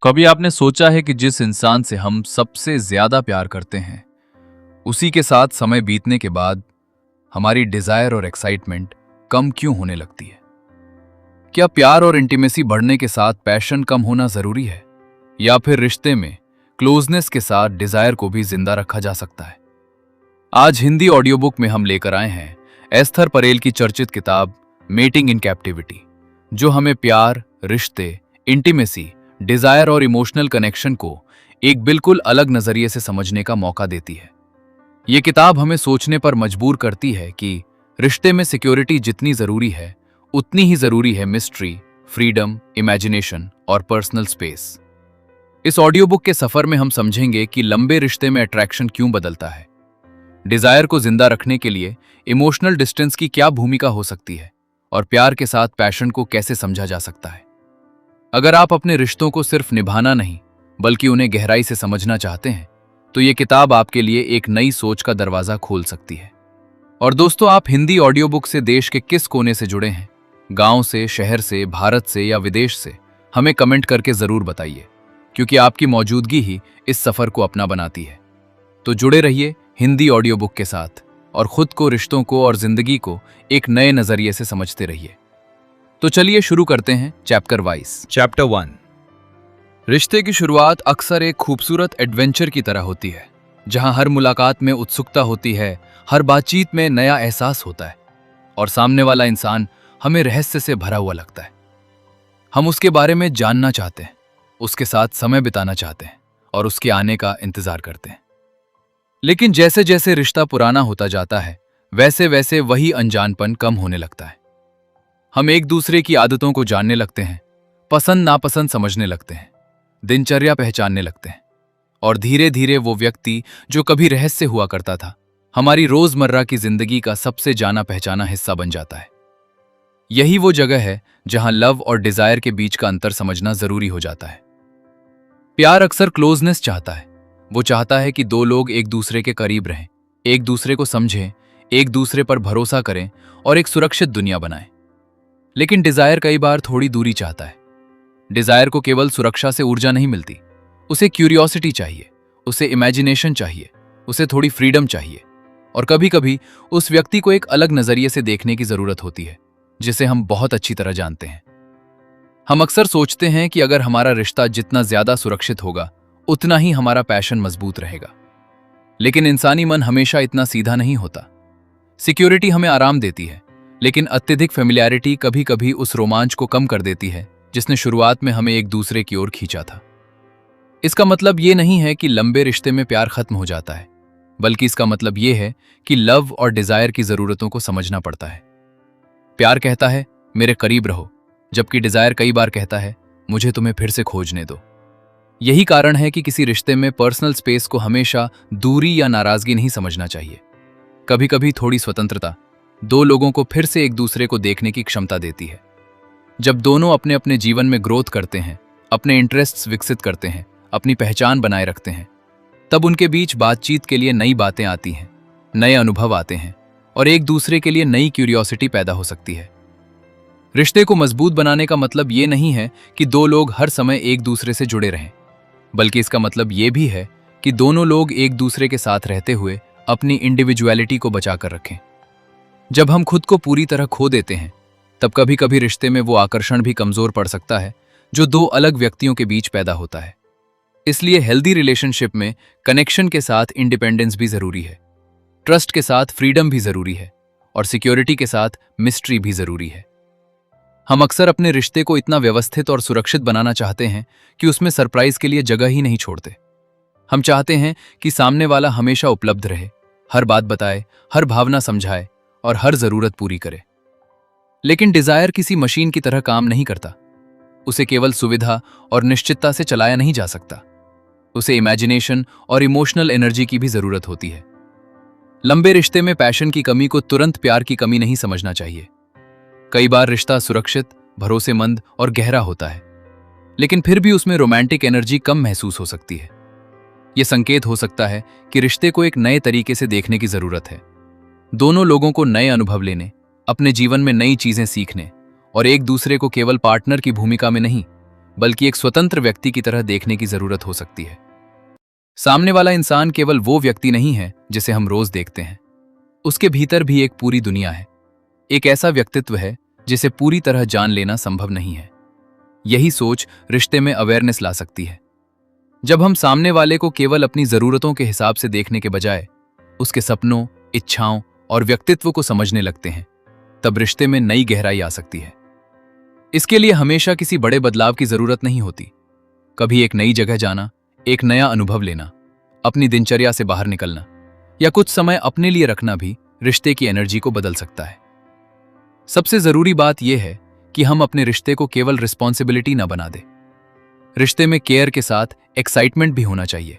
कभी आपने सोचा है कि जिस इंसान से हम सबसे ज्यादा प्यार करते हैं उसी के साथ समय बीतने के बाद हमारी डिजायर और एक्साइटमेंट कम क्यों होने लगती है? क्या प्यार और इंटीमेसी बढ़ने के साथ पैशन कम होना जरूरी है, या फिर रिश्ते में क्लोजनेस के साथ डिजायर को भी जिंदा रखा जा सकता है? आज हिंदी ऑडियो बुक में हम लेकर आए हैं एस्थर परेल की चर्चित किताब मेटिंग इन कैप्टिविटी, जो हमें प्यार, रिश्ते, इंटीमेसी, डिजायर और इमोशनल कनेक्शन को एक बिल्कुल अलग नजरिए से समझने का मौका देती है। यह किताब हमें सोचने पर मजबूर करती है कि रिश्ते में सिक्योरिटी जितनी जरूरी है उतनी ही जरूरी है मिस्ट्री, फ्रीडम, इमेजिनेशन और पर्सनल स्पेस। इस ऑडियो बुक के सफर में हम समझेंगे कि लंबे रिश्ते में अट्रैक्शन क्यों बदलता है, डिजायर को जिंदा रखने के लिए इमोशनल डिस्टेंस की क्या भूमिका हो सकती है, और प्यार के साथ पैशन को कैसे समझा जा सकता है। अगर आप अपने रिश्तों को सिर्फ निभाना नहीं बल्कि उन्हें गहराई से समझना चाहते हैं तो ये किताब आपके लिए एक नई सोच का दरवाजा खोल सकती है। और दोस्तों, आप हिंदी ऑडियो बुक से देश के किस कोने से जुड़े हैं, गांव से, शहर से, भारत से या विदेश से, हमें कमेंट करके जरूर बताइए, क्योंकि आपकी मौजूदगी ही इस सफर को अपना बनाती है। तो जुड़े रहिए हिंदी ऑडियो बुक के साथ और खुद को, रिश्तों को और जिंदगी को एक नए नजरिए से समझते रहिए। तो चलिए शुरू करते हैं चैप्टर वाइज। चैप्टर 1। रिश्ते की शुरुआत अक्सर एक खूबसूरत एडवेंचर की तरह होती है, जहां हर मुलाकात में उत्सुकता होती है, हर बातचीत में नया एहसास होता है और सामने वाला इंसान हमें रहस्य से भरा हुआ लगता है। हम उसके बारे में जानना चाहते हैं, उसके साथ समय बिताना चाहते हैं और उसके आने का इंतजार करते हैं। लेकिन जैसे जैसे रिश्ता पुराना होता जाता है वैसे वैसे वही अनजानपन कम होने लगता है। हम एक दूसरे की आदतों को जानने लगते हैं, पसंद नापसंद समझने लगते हैं, दिनचर्या पहचानने लगते हैं और धीरे धीरे वो व्यक्ति जो कभी रहस्य हुआ करता था हमारी रोजमर्रा की जिंदगी का सबसे जाना पहचाना हिस्सा बन जाता है। यही वो जगह है जहां लव और डिजायर के बीच का अंतर समझना जरूरी हो जाता है। प्यार अक्सर क्लोजनेस चाहता है। वो चाहता है कि दो लोग एक दूसरे के करीब रहें, एक दूसरे को समझें, एक दूसरे पर भरोसा करें और एक सुरक्षित दुनिया बनाएं। लेकिन डिजायर कई बार थोड़ी दूरी चाहता है। डिजायर को केवल सुरक्षा से ऊर्जा नहीं मिलती, उसे क्यूरियोसिटी चाहिए, उसे इमेजिनेशन चाहिए, उसे थोड़ी फ्रीडम चाहिए और कभी कभी उस व्यक्ति को एक अलग नजरिए से देखने की जरूरत होती है जिसे हम बहुत अच्छी तरह जानते हैं। हम अक्सर सोचते हैं कि अगर हमारा रिश्ता जितना ज्यादा सुरक्षित होगा उतना ही हमारा पैशन मजबूत रहेगा, लेकिन इंसानी मन हमेशा इतना सीधा नहीं होता। सिक्योरिटी हमें आराम देती है, लेकिन अत्यधिक फेमिलियरिटी कभी कभी उस रोमांच को कम कर देती है जिसने शुरुआत में हमें एक दूसरे की ओर खींचा था। इसका मतलब ये नहीं है कि लंबे रिश्ते में प्यार खत्म हो जाता है, बल्कि इसका मतलब ये है कि लव और डिजायर की जरूरतों को समझना पड़ता है। प्यार कहता है मेरे करीब रहो, जबकि डिजायर कई बार कहता है मुझे तुम्हें फिर से खोजने दो। यही कारण है कि किसी रिश्ते में पर्सनल स्पेस को हमेशा दूरी या नाराजगी नहीं समझना चाहिए। कभी कभी थोड़ी स्वतंत्रता दो लोगों को फिर से एक दूसरे को देखने की क्षमता देती है। जब दोनों अपने अपने जीवन में ग्रोथ करते हैं, अपने इंटरेस्ट्स विकसित करते हैं, अपनी पहचान बनाए रखते हैं, तब उनके बीच बातचीत के लिए नई बातें आती हैं, नए अनुभव आते हैं और एक दूसरे के लिए नई क्यूरियोसिटी पैदा हो सकती है। रिश्ते को मजबूत बनाने का मतलब ये नहीं है कि दो लोग हर समय एक दूसरे से जुड़े रहें, बल्कि इसका मतलब ये भी है कि दोनों लोग एक दूसरे के साथ रहते हुए अपनी इंडिविजुअलिटी को बचाकर रखें। जब हम खुद को पूरी तरह खो देते हैं तब कभी कभी रिश्ते में वो आकर्षण भी कमजोर पड़ सकता है जो दो अलग व्यक्तियों के बीच पैदा होता है। इसलिए हेल्दी रिलेशनशिप में कनेक्शन के साथ इंडिपेंडेंस भी जरूरी है, ट्रस्ट के साथ फ्रीडम भी जरूरी है और सिक्योरिटी के साथ मिस्ट्री भी जरूरी है। हम अक्सर अपने रिश्ते को इतना व्यवस्थित और सुरक्षित बनाना चाहते हैं कि उसमें सरप्राइज के लिए जगह ही नहीं छोड़ते। हम चाहते हैं कि सामने वाला हमेशा उपलब्ध रहे, हर बात बताए, हर भावना समझाए और हर जरूरत पूरी करे। लेकिन डिजायर किसी मशीन की तरह काम नहीं करता। उसे केवल सुविधा और निश्चितता से चलाया नहीं जा सकता। उसे इमेजिनेशन और इमोशनल एनर्जी की भी जरूरत होती है। लंबे रिश्ते में पैशन की कमी को तुरंत प्यार की कमी नहीं समझना चाहिए। कई बार रिश्ता सुरक्षित, भरोसेमंद और गहरा होता है, लेकिन फिर भी उसमें रोमांटिक एनर्जी कम महसूस हो सकती है। यह संकेत हो सकता है कि रिश्ते को एक नए तरीके से देखने की जरूरत है। दोनों लोगों को नए अनुभव लेने, अपने जीवन में नई चीजें सीखने और एक दूसरे को केवल पार्टनर की भूमिका में नहीं बल्कि एक स्वतंत्र व्यक्ति की तरह देखने की जरूरत हो सकती है। सामने वाला इंसान केवल वो व्यक्ति नहीं है जिसे हम रोज देखते हैं। उसके भीतर भी एक पूरी दुनिया है, एक ऐसा व्यक्तित्व है जिसे पूरी तरह जान लेना संभव नहीं है। यही सोच रिश्ते में अवेयरनेस ला सकती है। जब हम सामने वाले को केवल अपनी जरूरतों के हिसाब से देखने के बजाय उसके सपनों, इच्छाओं और व्यक्तित्व को समझने लगते हैं, तब रिश्ते में नई गहराई आ सकती है। इसके लिए हमेशा किसी बड़े बदलाव की जरूरत नहीं होती। कभी एक नई जगह जाना, एक नया अनुभव लेना, अपनी दिनचर्या से बाहर निकलना या कुछ समय अपने लिए रखना भी रिश्ते की एनर्जी को बदल सकता है। सबसे जरूरी बात यह है कि हम अपने रिश्ते को केवल रिस्पॉन्सिबिलिटी ना बना दें। रिश्ते में केयर के साथ एक्साइटमेंट भी होना चाहिए,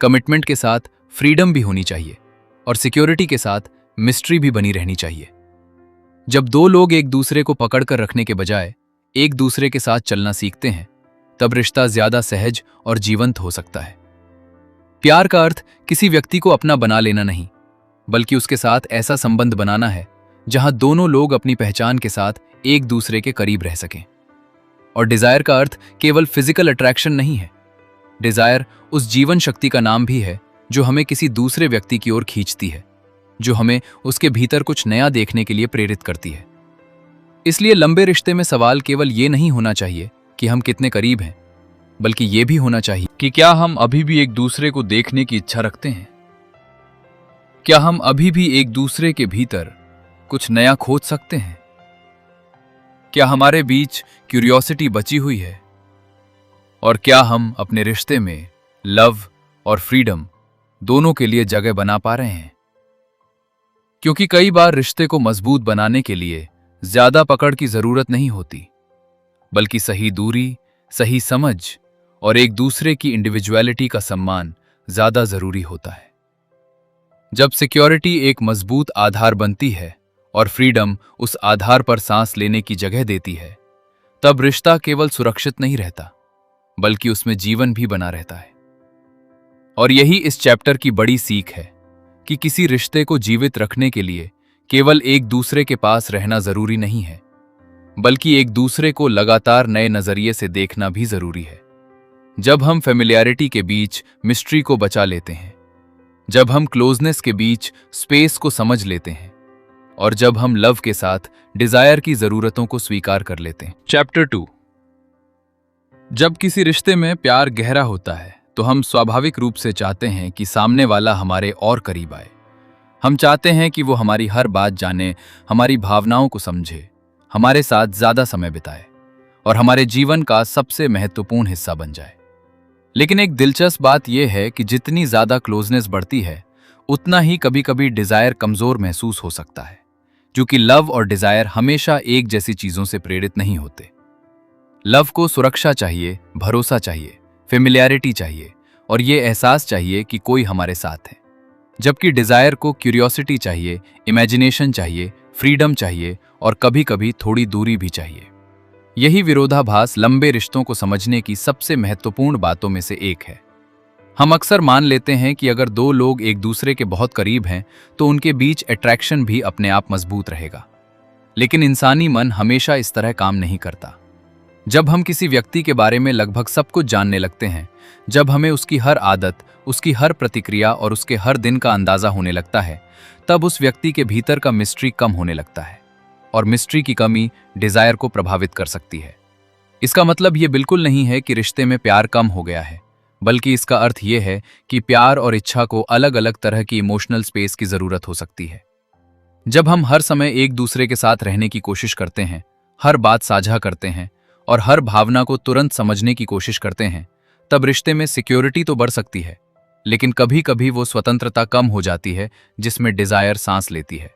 कमिटमेंट के साथ फ्रीडम भी होनी चाहिए और सिक्योरिटी के साथ मिस्ट्री भी बनी रहनी चाहिए। जब दो लोग एक दूसरे को पकड़कर रखने के बजाय एक दूसरे के साथ चलना सीखते हैं, तब रिश्ता ज्यादा सहज और जीवंत हो सकता है। प्यार का अर्थ किसी व्यक्ति को अपना बना लेना नहीं, बल्कि उसके साथ ऐसा संबंध बनाना है जहां दोनों लोग अपनी पहचान के साथ एक दूसरे के करीब रह सकें। और डिजायर का अर्थ केवल फिजिकल अट्रैक्शन नहीं है। डिजायर उस जीवन शक्ति का नाम भी है जो हमें किसी दूसरे व्यक्ति की ओर खींचती है, जो हमें उसके भीतर कुछ नया देखने के लिए प्रेरित करती है। इसलिए लंबे रिश्ते में सवाल केवल ये नहीं होना चाहिए कि हम कितने करीब हैं, बल्कि ये भी होना चाहिए कि क्या हम अभी भी एक दूसरे को देखने की इच्छा रखते हैं। क्या हम अभी भी एक दूसरे के भीतर कुछ नया खोज सकते हैं। क्या हमारे बीच क्यूरियोसिटी बची हुई है, और क्या हम अपने रिश्ते में लव और फ्रीडम दोनों के लिए जगह बना पा रहे हैं। क्योंकि कई बार रिश्ते को मजबूत बनाने के लिए ज्यादा पकड़ की जरूरत नहीं होती, बल्कि सही दूरी, सही समझ और एक दूसरे की इंडिविजुअलिटी का सम्मान ज्यादा जरूरी होता है। जब सिक्योरिटी एक मजबूत आधार बनती है और फ्रीडम उस आधार पर सांस लेने की जगह देती है, तब रिश्ता केवल सुरक्षित नहीं रहता, बल्कि उसमें जीवन भी बना रहता है। और यही इस चैप्टर की बड़ी सीख है कि किसी रिश्ते को जीवित रखने के लिए केवल एक दूसरे के पास रहना जरूरी नहीं है, बल्कि एक दूसरे को लगातार नए नजरिए से देखना भी जरूरी है। जब हम फेमिलियरिटी के बीच मिस्ट्री को बचा लेते हैं, जब हम क्लोजनेस के बीच स्पेस को समझ लेते हैं, और जब हम लव के साथ डिजायर की जरूरतों को स्वीकार कर लेते हैं। चैप्टर 2। जब किसी रिश्ते में प्यार गहरा होता है तो हम स्वाभाविक रूप से चाहते हैं कि सामने वाला हमारे और करीब आए। हम चाहते हैं कि वो हमारी हर बात जाने, हमारी भावनाओं को समझे, हमारे साथ ज्यादा समय बिताए और हमारे जीवन का सबसे महत्वपूर्ण हिस्सा बन जाए। लेकिन एक दिलचस्प बात यह है कि जितनी ज्यादा क्लोजनेस बढ़ती है, उतना ही कभी कभी डिजायर कमजोर महसूस हो सकता है, क्योंकि लव और डिजायर हमेशा एक जैसी चीजों से प्रेरित नहीं होते। लव को सुरक्षा चाहिए, भरोसा चाहिए, फेमिलियरिटी चाहिए और ये एहसास चाहिए कि कोई हमारे साथ है। जबकि डिजायर को क्यूरियोसिटी चाहिए, इमेजिनेशन चाहिए, फ्रीडम चाहिए और कभी कभी थोड़ी दूरी भी चाहिए। यही विरोधाभास लंबे रिश्तों को समझने की सबसे महत्वपूर्ण बातों में से एक है। हम अक्सर मान लेते हैं कि अगर दो लोग एक दूसरे के बहुत करीब हैं तो उनके बीच अट्रैक्शन भी अपने आप मजबूत रहेगा। लेकिन इंसानी मन हमेशा इस तरह काम नहीं करता। जब हम किसी व्यक्ति के बारे में लगभग सब कुछ जानने लगते हैं, जब हमें उसकी हर आदत, उसकी हर प्रतिक्रिया और उसके हर दिन का अंदाजा होने लगता है, तब उस व्यक्ति के भीतर का मिस्ट्री कम होने लगता है और मिस्ट्री की कमी डिजायर को प्रभावित कर सकती है। इसका मतलब ये बिल्कुल नहीं है कि रिश्ते में प्यार कम हो गया है, बल्कि इसका अर्थ यह है कि प्यार और इच्छा को अलग अलग तरह की इमोशनल स्पेस की जरूरत हो सकती है। जब हम हर समय एक दूसरे के साथ रहने की कोशिश करते हैं, हर बात साझा करते हैं और हर भावना को तुरंत समझने की कोशिश करते हैं, तब रिश्ते में सिक्योरिटी तो बढ़ सकती है, लेकिन कभी कभी वो स्वतंत्रता कम हो जाती है जिसमें डिजायर सांस लेती है।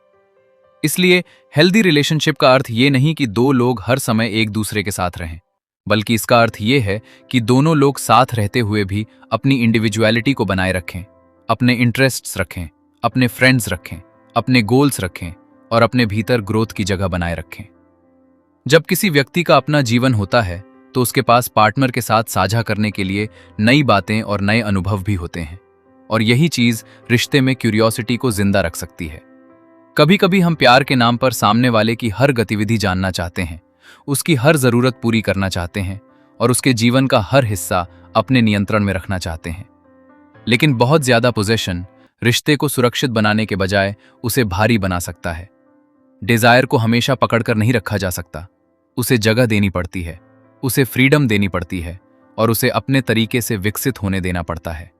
इसलिए हेल्दी रिलेशनशिप का अर्थ ये नहीं कि दो लोग हर समय एक दूसरे के साथ रहें, बल्कि इसका अर्थ ये है कि दोनों लोग साथ रहते हुए भी अपनी इंडिविजुअलिटी को बनाए रखें, अपने इंटरेस्ट्स रखें, अपने फ्रेंड्स रखें, अपने गोल्स रखें और अपने भीतर ग्रोथ की जगह बनाए रखें। जब किसी व्यक्ति का अपना जीवन होता है तो उसके पास पार्टनर के साथ साझा करने के लिए नई बातें और नए अनुभव भी होते हैं, और यही चीज रिश्ते में क्यूरियोसिटी को जिंदा रख सकती है। कभी कभी हम प्यार के नाम पर सामने वाले की हर गतिविधि जानना चाहते हैं, उसकी हर जरूरत पूरी करना चाहते हैं और उसके जीवन का हर हिस्सा अपने नियंत्रण में रखना चाहते हैं। लेकिन बहुत ज्यादा पोजेशन रिश्ते को सुरक्षित बनाने के बजाय उसे भारी बना सकता है। डिजायर को हमेशा पकड़कर नहीं रखा जा सकता, उसे जगह देनी पड़ती है, उसे फ्रीडम देनी पड़ती है और उसे अपने तरीके से विकसित होने देना पड़ता है।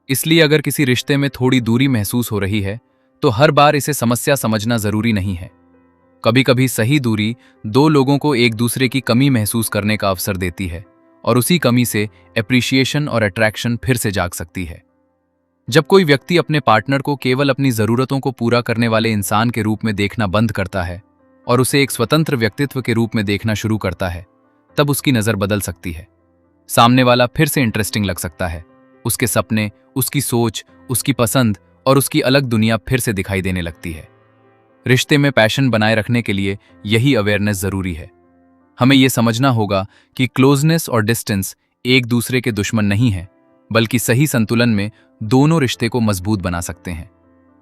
इसलिए अगर किसी रिश्ते में थोड़ी दूरी महसूस हो रही है तो हर बार इसे समस्या समझना जरूरी नहीं है। कभी कभी सही दूरी दो लोगों को एक दूसरे की कमी महसूस करने का अवसर देती है और उसी कमी से एप्रिशिएशन और अट्रैक्शन फिर से जाग सकती है। जब कोई व्यक्ति अपने पार्टनर को केवल अपनी जरूरतों को पूरा करने वाले इंसान के रूप में देखना बंद करता है और उसे एक स्वतंत्र व्यक्तित्व के रूप में देखना शुरू करता है, तब उसकी नजर बदल सकती है। सामने वाला फिर से इंटरेस्टिंग लग सकता है, उसके सपने, उसकी सोच, उसकी पसंद और उसकी अलग दुनिया फिर से दिखाई देने लगती है। रिश्ते में पैशन बनाए रखने के लिए यही अवेयरनेस जरूरी है। हमें यह समझना होगा कि क्लोजनेस और डिस्टेंस एक दूसरे के दुश्मन नहीं है, बल्कि सही संतुलन में दोनों रिश्ते को मजबूत बना सकते हैं।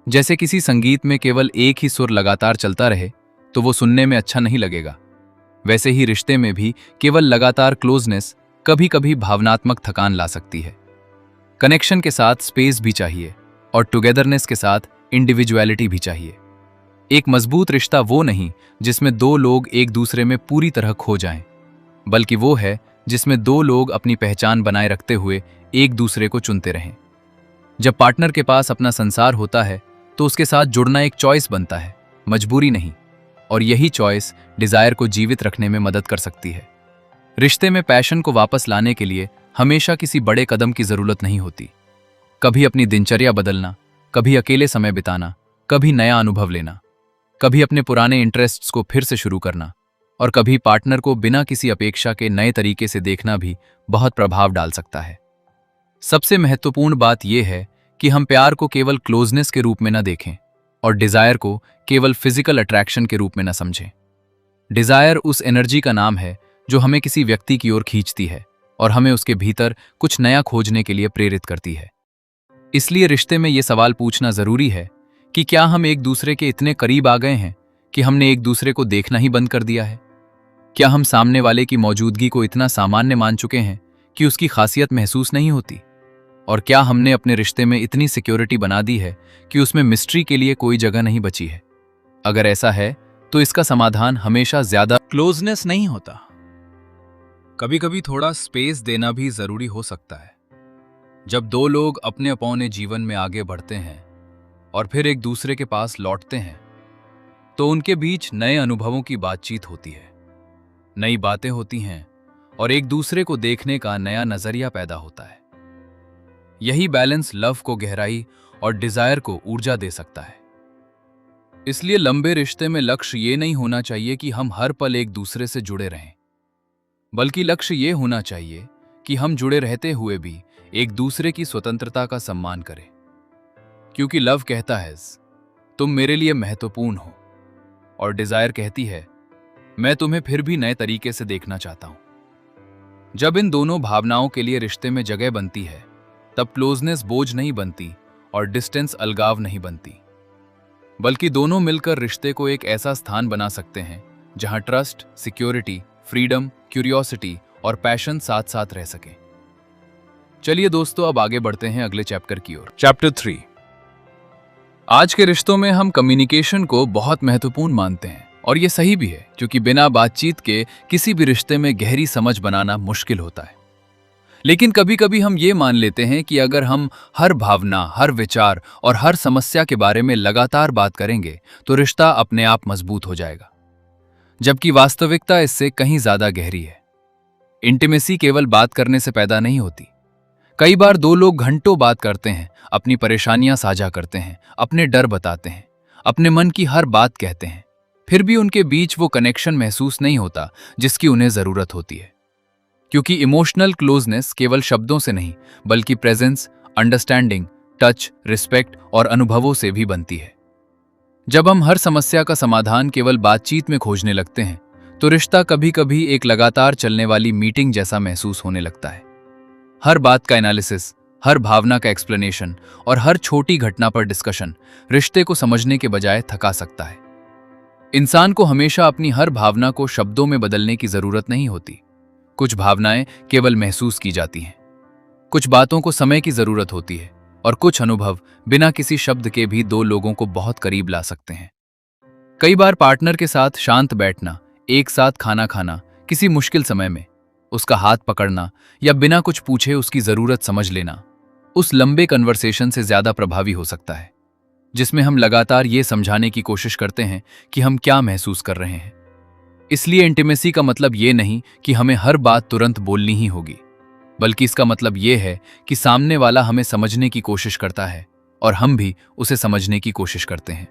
जैसे किसी संगीत में केवल एक ही सुर लगातार चलता रहे तो वो सुनने में अच्छा नहीं लगेगा, वैसे ही रिश्ते में भी केवल लगातार क्लोजनेस कभी कभी भावनात्मक थकान ला सकती है। कनेक्शन के साथ स्पेस भी चाहिए और टुगेदरनेस के साथ इंडिविजुअलिटी भी चाहिए। एक मजबूत रिश्ता वो नहीं जिसमें दो लोग एक दूसरे में पूरी तरह खो जाएं, बल्कि वो है जिसमें दो लोग अपनी पहचान बनाए रखते हुए एक दूसरे को चुनते रहें। जब पार्टनर के पास अपना संसार होता है तो उसके साथ जुड़ना एक चॉइस बनता है, मजबूरी नहीं, और यही चॉइस डिजायर को जीवित रखने में मदद कर सकती है। रिश्ते में पैशन को वापस लाने के लिए हमेशा किसी बड़े कदम की जरूरत नहीं होती। कभी अपनी दिनचर्या बदलना, कभी अकेले समय बिताना, कभी नया अनुभव लेना, कभी अपने पुराने इंटरेस्ट्स को फिर से शुरू करना और कभी पार्टनर को बिना किसी अपेक्षा के नए तरीके से देखना भी बहुत प्रभाव डाल सकता है। सबसे महत्वपूर्ण बात यह है कि हम प्यार को केवल क्लोजनेस के रूप में न देखें और डिजायर को केवल फिजिकल अट्रैक्शन के रूप में न समझें। डिजायर उस एनर्जी का नाम है जो हमें किसी व्यक्ति की ओर खींचती है और हमें उसके भीतर कुछ नया खोजने के लिए प्रेरित करती है। इसलिए रिश्ते में यह सवाल पूछना जरूरी है कि क्या हम एक दूसरे के इतने करीब आ गए हैं कि हमने एक दूसरे को देखना ही बंद कर दिया है? क्या हम सामने वाले की मौजूदगी को इतना सामान्य मान चुके हैं कि उसकी खासियत महसूस नहीं होती? और क्या हमने अपने रिश्ते में इतनी सिक्योरिटी बना दी है कि उसमें मिस्ट्री के लिए कोई जगह नहीं बची है? अगर ऐसा है तो इसका समाधान हमेशा ज्यादा क्लोजनेस नहीं होता। कभी कभी थोड़ा स्पेस देना भी जरूरी हो सकता है। जब दो लोग अपने अपने जीवन में आगे बढ़ते हैं और फिर एक दूसरे के पास लौटते हैं तो उनके बीच नए अनुभवों की बातचीत होती है, नई बातें होती हैं और एक दूसरे को देखने का नया नजरिया पैदा होता है। यही बैलेंस लव को गहराई और डिजायर को ऊर्जा दे सकता है। इसलिए लंबे रिश्ते में लक्ष्य ये नहीं होना चाहिए कि हम हर पल एक दूसरे से जुड़े रहें, बल्कि लक्ष्य ये होना चाहिए कि हम जुड़े रहते हुए भी एक दूसरे की स्वतंत्रता का सम्मान करें। क्योंकि लव कहता है तुम मेरे लिए महत्वपूर्ण हो और डिजायर कहती है मैं तुम्हें फिर भी नए तरीके से देखना चाहता हूं। जब इन दोनों भावनाओं के लिए रिश्ते में जगह बनती है तब क्लोजनेस बोझ नहीं बनती और डिस्टेंस अलगाव नहीं बनती, बल्कि दोनों मिलकर रिश्ते को एक ऐसा स्थान बना सकते हैं जहां ट्रस्ट, सिक्योरिटी, फ्रीडम, क्यूरियोसिटी और पैशन साथ साथ रह सके। चलिए दोस्तों, अब आगे बढ़ते हैं अगले चैप्टर की ओर। चैप्टर 3। आज के रिश्तों में हम कम्युनिकेशन को बहुत महत्वपूर्ण मानते हैं और ये सही भी है, क्योंकि बिना बातचीत के किसी भी रिश्ते में गहरी समझ बनाना मुश्किल होता है। लेकिन कभी कभी हम ये मान लेते हैं कि अगर हम हर भावना, हर विचार और हर समस्या के बारे में लगातार बात करेंगे तो रिश्ता अपने आप मजबूत हो जाएगा, जबकि वास्तविकता इससे कहीं ज्यादा गहरी है। इंटीमेसी केवल बात करने से पैदा नहीं होती। कई बार दो लोग घंटों बात करते हैं, अपनी परेशानियां साझा करते हैं, अपने डर बताते हैं, अपने मन की हर बात कहते हैं, फिर भी उनके बीच वो कनेक्शन महसूस नहीं होता जिसकी उन्हें जरूरत होती है। क्योंकि इमोशनल क्लोजनेस केवल शब्दों से नहीं, बल्कि प्रेजेंस, अंडरस्टैंडिंग, टच, रिस्पेक्ट और अनुभवों से भी बनती है। जब हम हर समस्या का समाधान केवल बातचीत में खोजने लगते हैं तो रिश्ता कभी कभी एक लगातार चलने वाली मीटिंग जैसा महसूस होने लगता है। हर बात का एनालिसिस, हर भावना का एक्सप्लेनेशन और हर छोटी घटना पर डिस्कशन रिश्ते को समझने के बजाय थका सकता है। इंसान को हमेशा अपनी हर भावना को शब्दों में बदलने की जरूरत नहीं होती, कुछ भावनाएं केवल महसूस की जाती हैं, कुछ बातों को समय की जरूरत होती है और कुछ अनुभव बिना किसी शब्द के भी दो लोगों को बहुत करीब ला सकते हैं। कई बार पार्टनर के साथ शांत बैठना, एक साथ खाना खाना, किसी मुश्किल समय में उसका हाथ पकड़ना या बिना कुछ पूछे उसकी जरूरत समझ लेना उस लंबे कन्वर्सेशन से ज्यादा प्रभावी हो सकता है, जिसमें हम लगातार ये समझाने की कोशिश करते हैं कि हम क्या महसूस कर रहे हैं। इसलिए इंटीमेसी का मतलब ये नहीं कि हमें हर बात तुरंत बोलनी ही होगी, बल्कि इसका मतलब ये है कि सामने वाला हमें समझने की कोशिश करता है और हम भी उसे समझने की कोशिश करते हैं।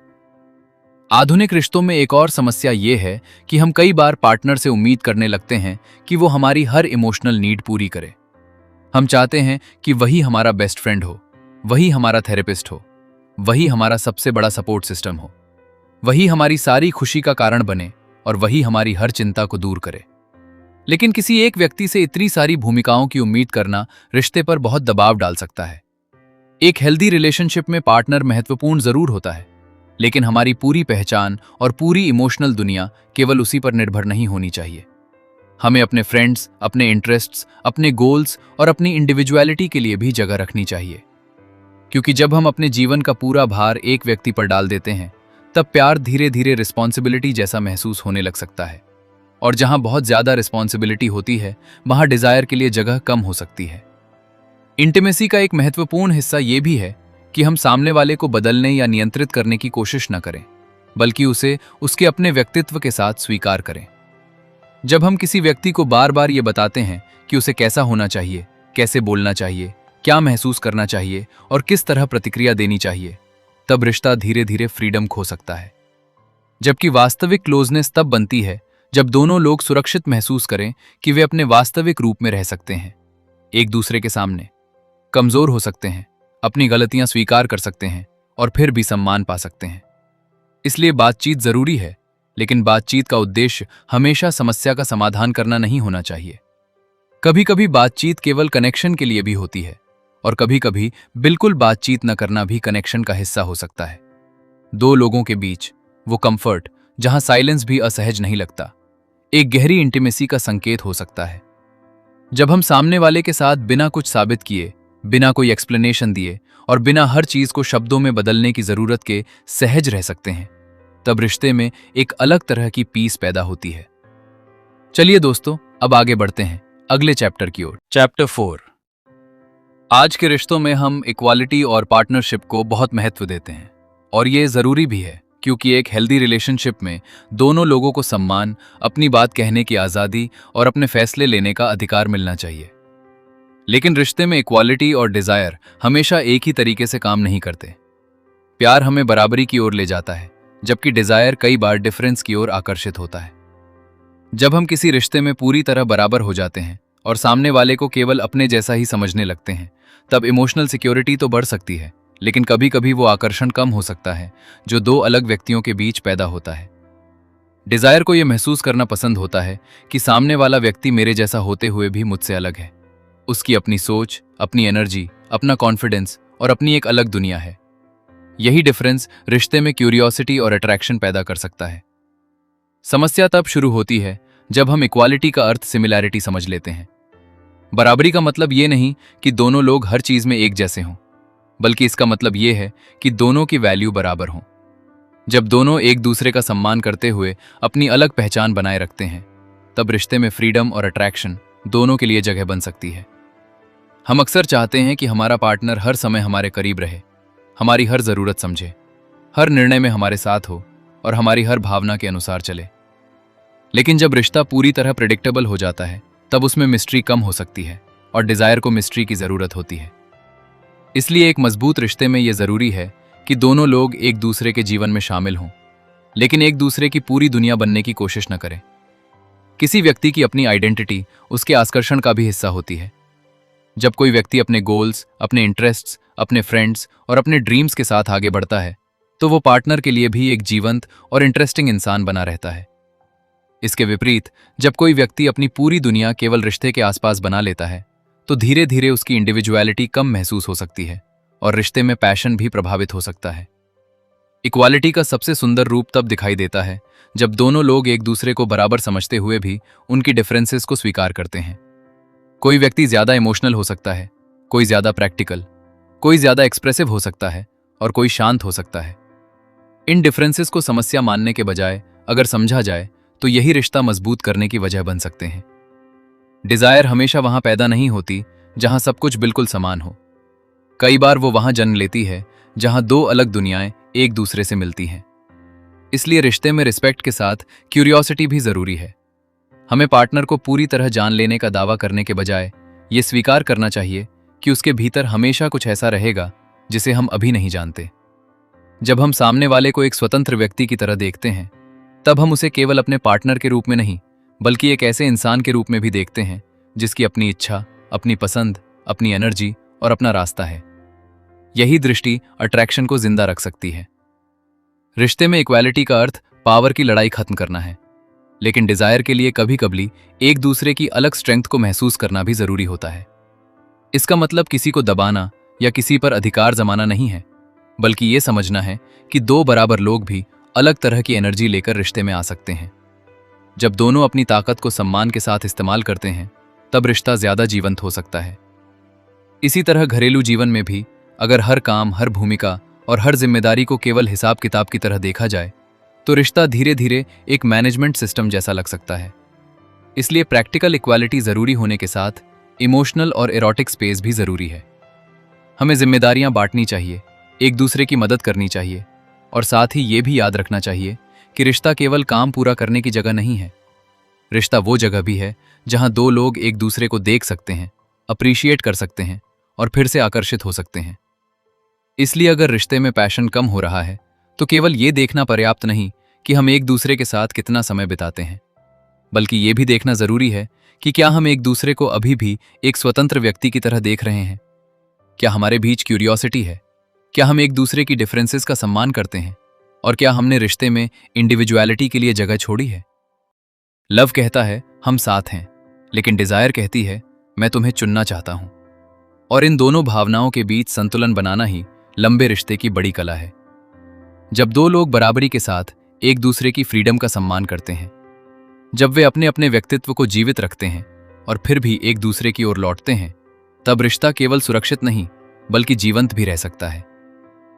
आधुनिक रिश्तों में एक और समस्या ये है कि हम कई बार पार्टनर से उम्मीद करने लगते हैं कि वो हमारी हर इमोशनल नीड पूरी करे। हम चाहते हैं कि वही हमारा बेस्ट फ्रेंड हो, वही हमारा थेरेपिस्ट हो, वही हमारा सबसे बड़ा सपोर्ट सिस्टम हो, वही हमारी सारी खुशी का कारण बने और वही हमारी हर चिंता को दूर करे। लेकिन किसी एक व्यक्ति से इतनी सारी भूमिकाओं की उम्मीद करना रिश्ते पर बहुत दबाव डाल सकता है। एक हेल्दी रिलेशनशिप में पार्टनर महत्वपूर्ण जरूर होता है, लेकिन हमारी पूरी पहचान और पूरी इमोशनल दुनिया केवल उसी पर निर्भर नहीं होनी चाहिए। हमें अपने फ्रेंड्स, अपने इंटरेस्ट्स, अपने गोल्स और अपनी इंडिविजुअलिटी के लिए भी जगह रखनी चाहिए, क्योंकि जब हम अपने जीवन का पूरा भार एक व्यक्ति पर डाल देते हैं तब प्यार धीरे धीरे रिस्पॉन्सिबिलिटी जैसा महसूस होने लग सकता है, और जहां बहुत ज्यादा रिस्पॉन्सिबिलिटी होती है वहां डिजायर के लिए जगह कम हो सकती है। इंटीमेसी का एक महत्वपूर्ण हिस्सा यह भी है कि हम सामने वाले को बदलने या नियंत्रित करने की कोशिश न करें, बल्कि उसे उसके अपने व्यक्तित्व के साथ स्वीकार करें। जब हम किसी व्यक्ति को बार बार ये बताते हैं कि उसे कैसा होना चाहिए, कैसे बोलना चाहिए, क्या महसूस करना चाहिए और किस तरह प्रतिक्रिया देनी चाहिए, तब रिश्ता धीरे धीरे फ्रीडम खो सकता है। जबकि वास्तविक क्लोजनेस तब बनती है जब दोनों लोग सुरक्षित महसूस करें कि वे अपने वास्तविक रूप में रह सकते हैं, एक दूसरे के सामने कमजोर हो सकते हैं, अपनी गलतियां स्वीकार कर सकते हैं और फिर भी सम्मान पा सकते हैं। इसलिए बातचीत जरूरी है, लेकिन बातचीत का उद्देश्य हमेशा समस्या का समाधान करना नहीं होना चाहिए। कभी कभी बातचीत केवल कनेक्शन के लिए भी होती है और कभी कभी बिल्कुल बातचीत न करना भी कनेक्शन का हिस्सा हो सकता है। दो लोगों के बीच वो कंफर्ट जहां साइलेंस भी असहज नहीं लगता, एक गहरी इंटीमेसी का संकेत हो सकता है। जब हम सामने वाले के साथ बिना कुछ साबित किए, बिना कोई एक्सप्लेनेशन दिए और बिना हर चीज को शब्दों में बदलने की जरूरत के सहज रह सकते हैं, तब रिश्ते में एक अलग तरह की पीस पैदा होती है। चलिए दोस्तों, अब आगे बढ़ते हैं अगले चैप्टर की ओर। चैप्टर 4। आज के रिश्तों में हम इक्वालिटी और पार्टनरशिप को बहुत महत्व देते हैं, और ये जरूरी भी है, क्योंकि एक हेल्दी रिलेशनशिप में दोनों लोगों को सम्मान, अपनी बात कहने की आज़ादी और अपने फैसले लेने का अधिकार मिलना चाहिए। लेकिन रिश्ते में इक्वालिटी और डिजायर हमेशा एक ही तरीके से काम नहीं करते। प्यार हमें बराबरी की ओर ले जाता है, जबकि डिजायर कई बार डिफरेंस की ओर आकर्षित होता है। जब हम किसी रिश्ते में पूरी तरह बराबर हो जाते हैं और सामने वाले को केवल अपने जैसा ही समझने लगते हैं, तब इमोशनल सिक्योरिटी तो बढ़ सकती है, लेकिन कभी कभी वो आकर्षण कम हो सकता है जो दो अलग व्यक्तियों के बीच पैदा होता है। डिजायर को यह महसूस करना पसंद होता है कि सामने वाला व्यक्ति मेरे जैसा होते हुए भी मुझसे अलग है। उसकी अपनी सोच, अपनी एनर्जी, अपना कॉन्फिडेंस और अपनी एक अलग दुनिया है। यही डिफरेंस रिश्ते में क्यूरियोसिटी और अट्रैक्शन पैदा कर सकता है। समस्या तब शुरू होती है जब हम इक्वालिटी का अर्थ सिमिलैरिटी समझ लेते हैं। बराबरी का मतलब ये नहीं कि दोनों लोग हर चीज में एक जैसे हों, बल्कि इसका मतलब ये है कि दोनों की वैल्यू बराबर हों। जब दोनों एक दूसरे का सम्मान करते हुए अपनी अलग पहचान बनाए रखते हैं, तब रिश्ते में फ्रीडम और अट्रैक्शन दोनों के लिए जगह बन सकती है। हम अक्सर चाहते हैं कि हमारा पार्टनर हर समय हमारे करीब रहे, हमारी हर जरूरत समझे, हर निर्णय में हमारे साथ हो और हमारी हर भावना के अनुसार चले। लेकिन जब रिश्ता पूरी तरह प्रेडिक्टेबल हो जाता है, तब उसमें मिस्ट्री कम हो सकती है और डिजायर को मिस्ट्री की जरूरत होती है। इसलिए एक मजबूत रिश्ते में यह जरूरी है कि दोनों लोग एक दूसरे के जीवन में शामिल हों, लेकिन एक दूसरे की पूरी दुनिया बनने की कोशिश न करें। किसी व्यक्ति की अपनी आइडेंटिटी उसके आकर्षण का भी हिस्सा होती है। जब कोई व्यक्ति अपने गोल्स, अपने इंटरेस्ट्स, अपने फ्रेंड्स और अपने ड्रीम्स के साथ आगे बढ़ता है, तो वो पार्टनर के लिए भी एक जीवंत और इंटरेस्टिंग इंसान बना रहता है। इसके विपरीत, जब कोई व्यक्ति अपनी पूरी दुनिया केवल रिश्ते के आसपास बना लेता है, तो धीरे धीरे उसकी इंडिविजुअलिटी कम महसूस हो सकती है और रिश्ते में पैशन भी प्रभावित हो सकता है। इक्वालिटी का सबसे सुंदर रूप तब दिखाई देता है जब दोनों लोग एक दूसरे को बराबर समझते हुए भी उनकी डिफरेंसेस को स्वीकार करते हैं। कोई व्यक्ति ज्यादा इमोशनल हो सकता है, कोई ज्यादा प्रैक्टिकल, कोई ज्यादा एक्सप्रेसिव हो सकता है और कोई शांत हो सकता है। इन डिफरेंसेस को समस्या मानने के बजाय अगर समझा जाए तो यही रिश्ता मजबूत करने की वजह बन सकते हैं। डिजायर हमेशा वहां पैदा नहीं होती जहां सब कुछ बिल्कुल समान हो। कई बार वो वहां जन्म लेती है जहां दो अलग दुनियाएं एक दूसरे से मिलती हैं। इसलिए रिश्ते में रिस्पेक्ट के साथ क्यूरियोसिटी भी जरूरी है। हमें पार्टनर को पूरी तरह जान लेने का दावा करने के बजाय ये स्वीकार करना चाहिए कि उसके भीतर हमेशा कुछ ऐसा रहेगा जिसे हम अभी नहीं जानते। जब हम सामने वाले को एक स्वतंत्र व्यक्ति की तरह देखते हैं, तब हम उसे केवल अपने पार्टनर के रूप में नहीं, बल्कि एक ऐसे इंसान के रूप में भी देखते हैं जिसकी अपनी इच्छा, अपनी पसंद, अपनी एनर्जी और अपना रास्ता है। यही दृष्टि अट्रैक्शन को जिंदा रख सकती है। रिश्ते में इक्वालिटी का अर्थ पावर की लड़ाई खत्म करना है, लेकिन डिजायर के लिए कभी कभी एक दूसरे की अलग स्ट्रेंथ को महसूस करना भी जरूरी होता है। इसका मतलब किसी को दबाना या किसी पर अधिकार जमाना नहीं है, बल्कि ये समझना है कि दो बराबर लोग भी अलग तरह की एनर्जी लेकर रिश्ते में आ सकते हैं। जब दोनों अपनी ताकत को सम्मान के साथ इस्तेमाल करते हैं, तब रिश्ता ज्यादा जीवंत हो सकता है। इसी तरह घरेलू जीवन में भी अगर हर काम, हर भूमिका और हर जिम्मेदारी को केवल हिसाब किताब की तरह देखा जाए, तो रिश्ता धीरे धीरे एक मैनेजमेंट सिस्टम जैसा लग सकता है। इसलिए प्रैक्टिकल इक्वालिटी जरूरी होने के साथ इमोशनल और एरोटिक स्पेस भी जरूरी है। हमें जिम्मेदारियां बांटनी चाहिए, एक दूसरे की मदद करनी चाहिए और साथ ही ये भी याद रखना चाहिए कि रिश्ता केवल काम पूरा करने की जगह नहीं है। रिश्ता वो जगह भी है जहां दो लोग एक दूसरे को देख सकते हैं, अप्रिशिएट कर सकते हैं और फिर से आकर्षित हो सकते हैं। इसलिए अगर रिश्ते में पैशन कम हो रहा है, तो केवल ये देखना पर्याप्त नहीं कि हम एक दूसरे के साथ कितना समय बिताते हैं, बल्कि ये भी देखना जरूरी है कि क्या हम एक दूसरे को अभी भी एक स्वतंत्र व्यक्ति की तरह देख रहे हैं। क्या हमारे बीच क्यूरियोसिटी है? क्या हम एक दूसरे की डिफरेंसेस का सम्मान करते हैं? और क्या हमने रिश्ते में इंडिविजुअलिटी के लिए जगह छोड़ी है? लव कहता है हम साथ हैं, लेकिन डिजायर कहती है मैं तुम्हें चुनना चाहता हूं। और इन दोनों भावनाओं के बीच संतुलन बनाना ही लंबे रिश्ते की बड़ी कला है। जब दो लोग बराबरी के साथ एक दूसरे की फ्रीडम का सम्मान करते हैं, जब वे अपने अपने व्यक्तित्व को जीवित रखते हैं और फिर भी एक दूसरे की ओर लौटते हैं, तब रिश्ता केवल सुरक्षित नहीं बल्कि जीवंत भी रह सकता है।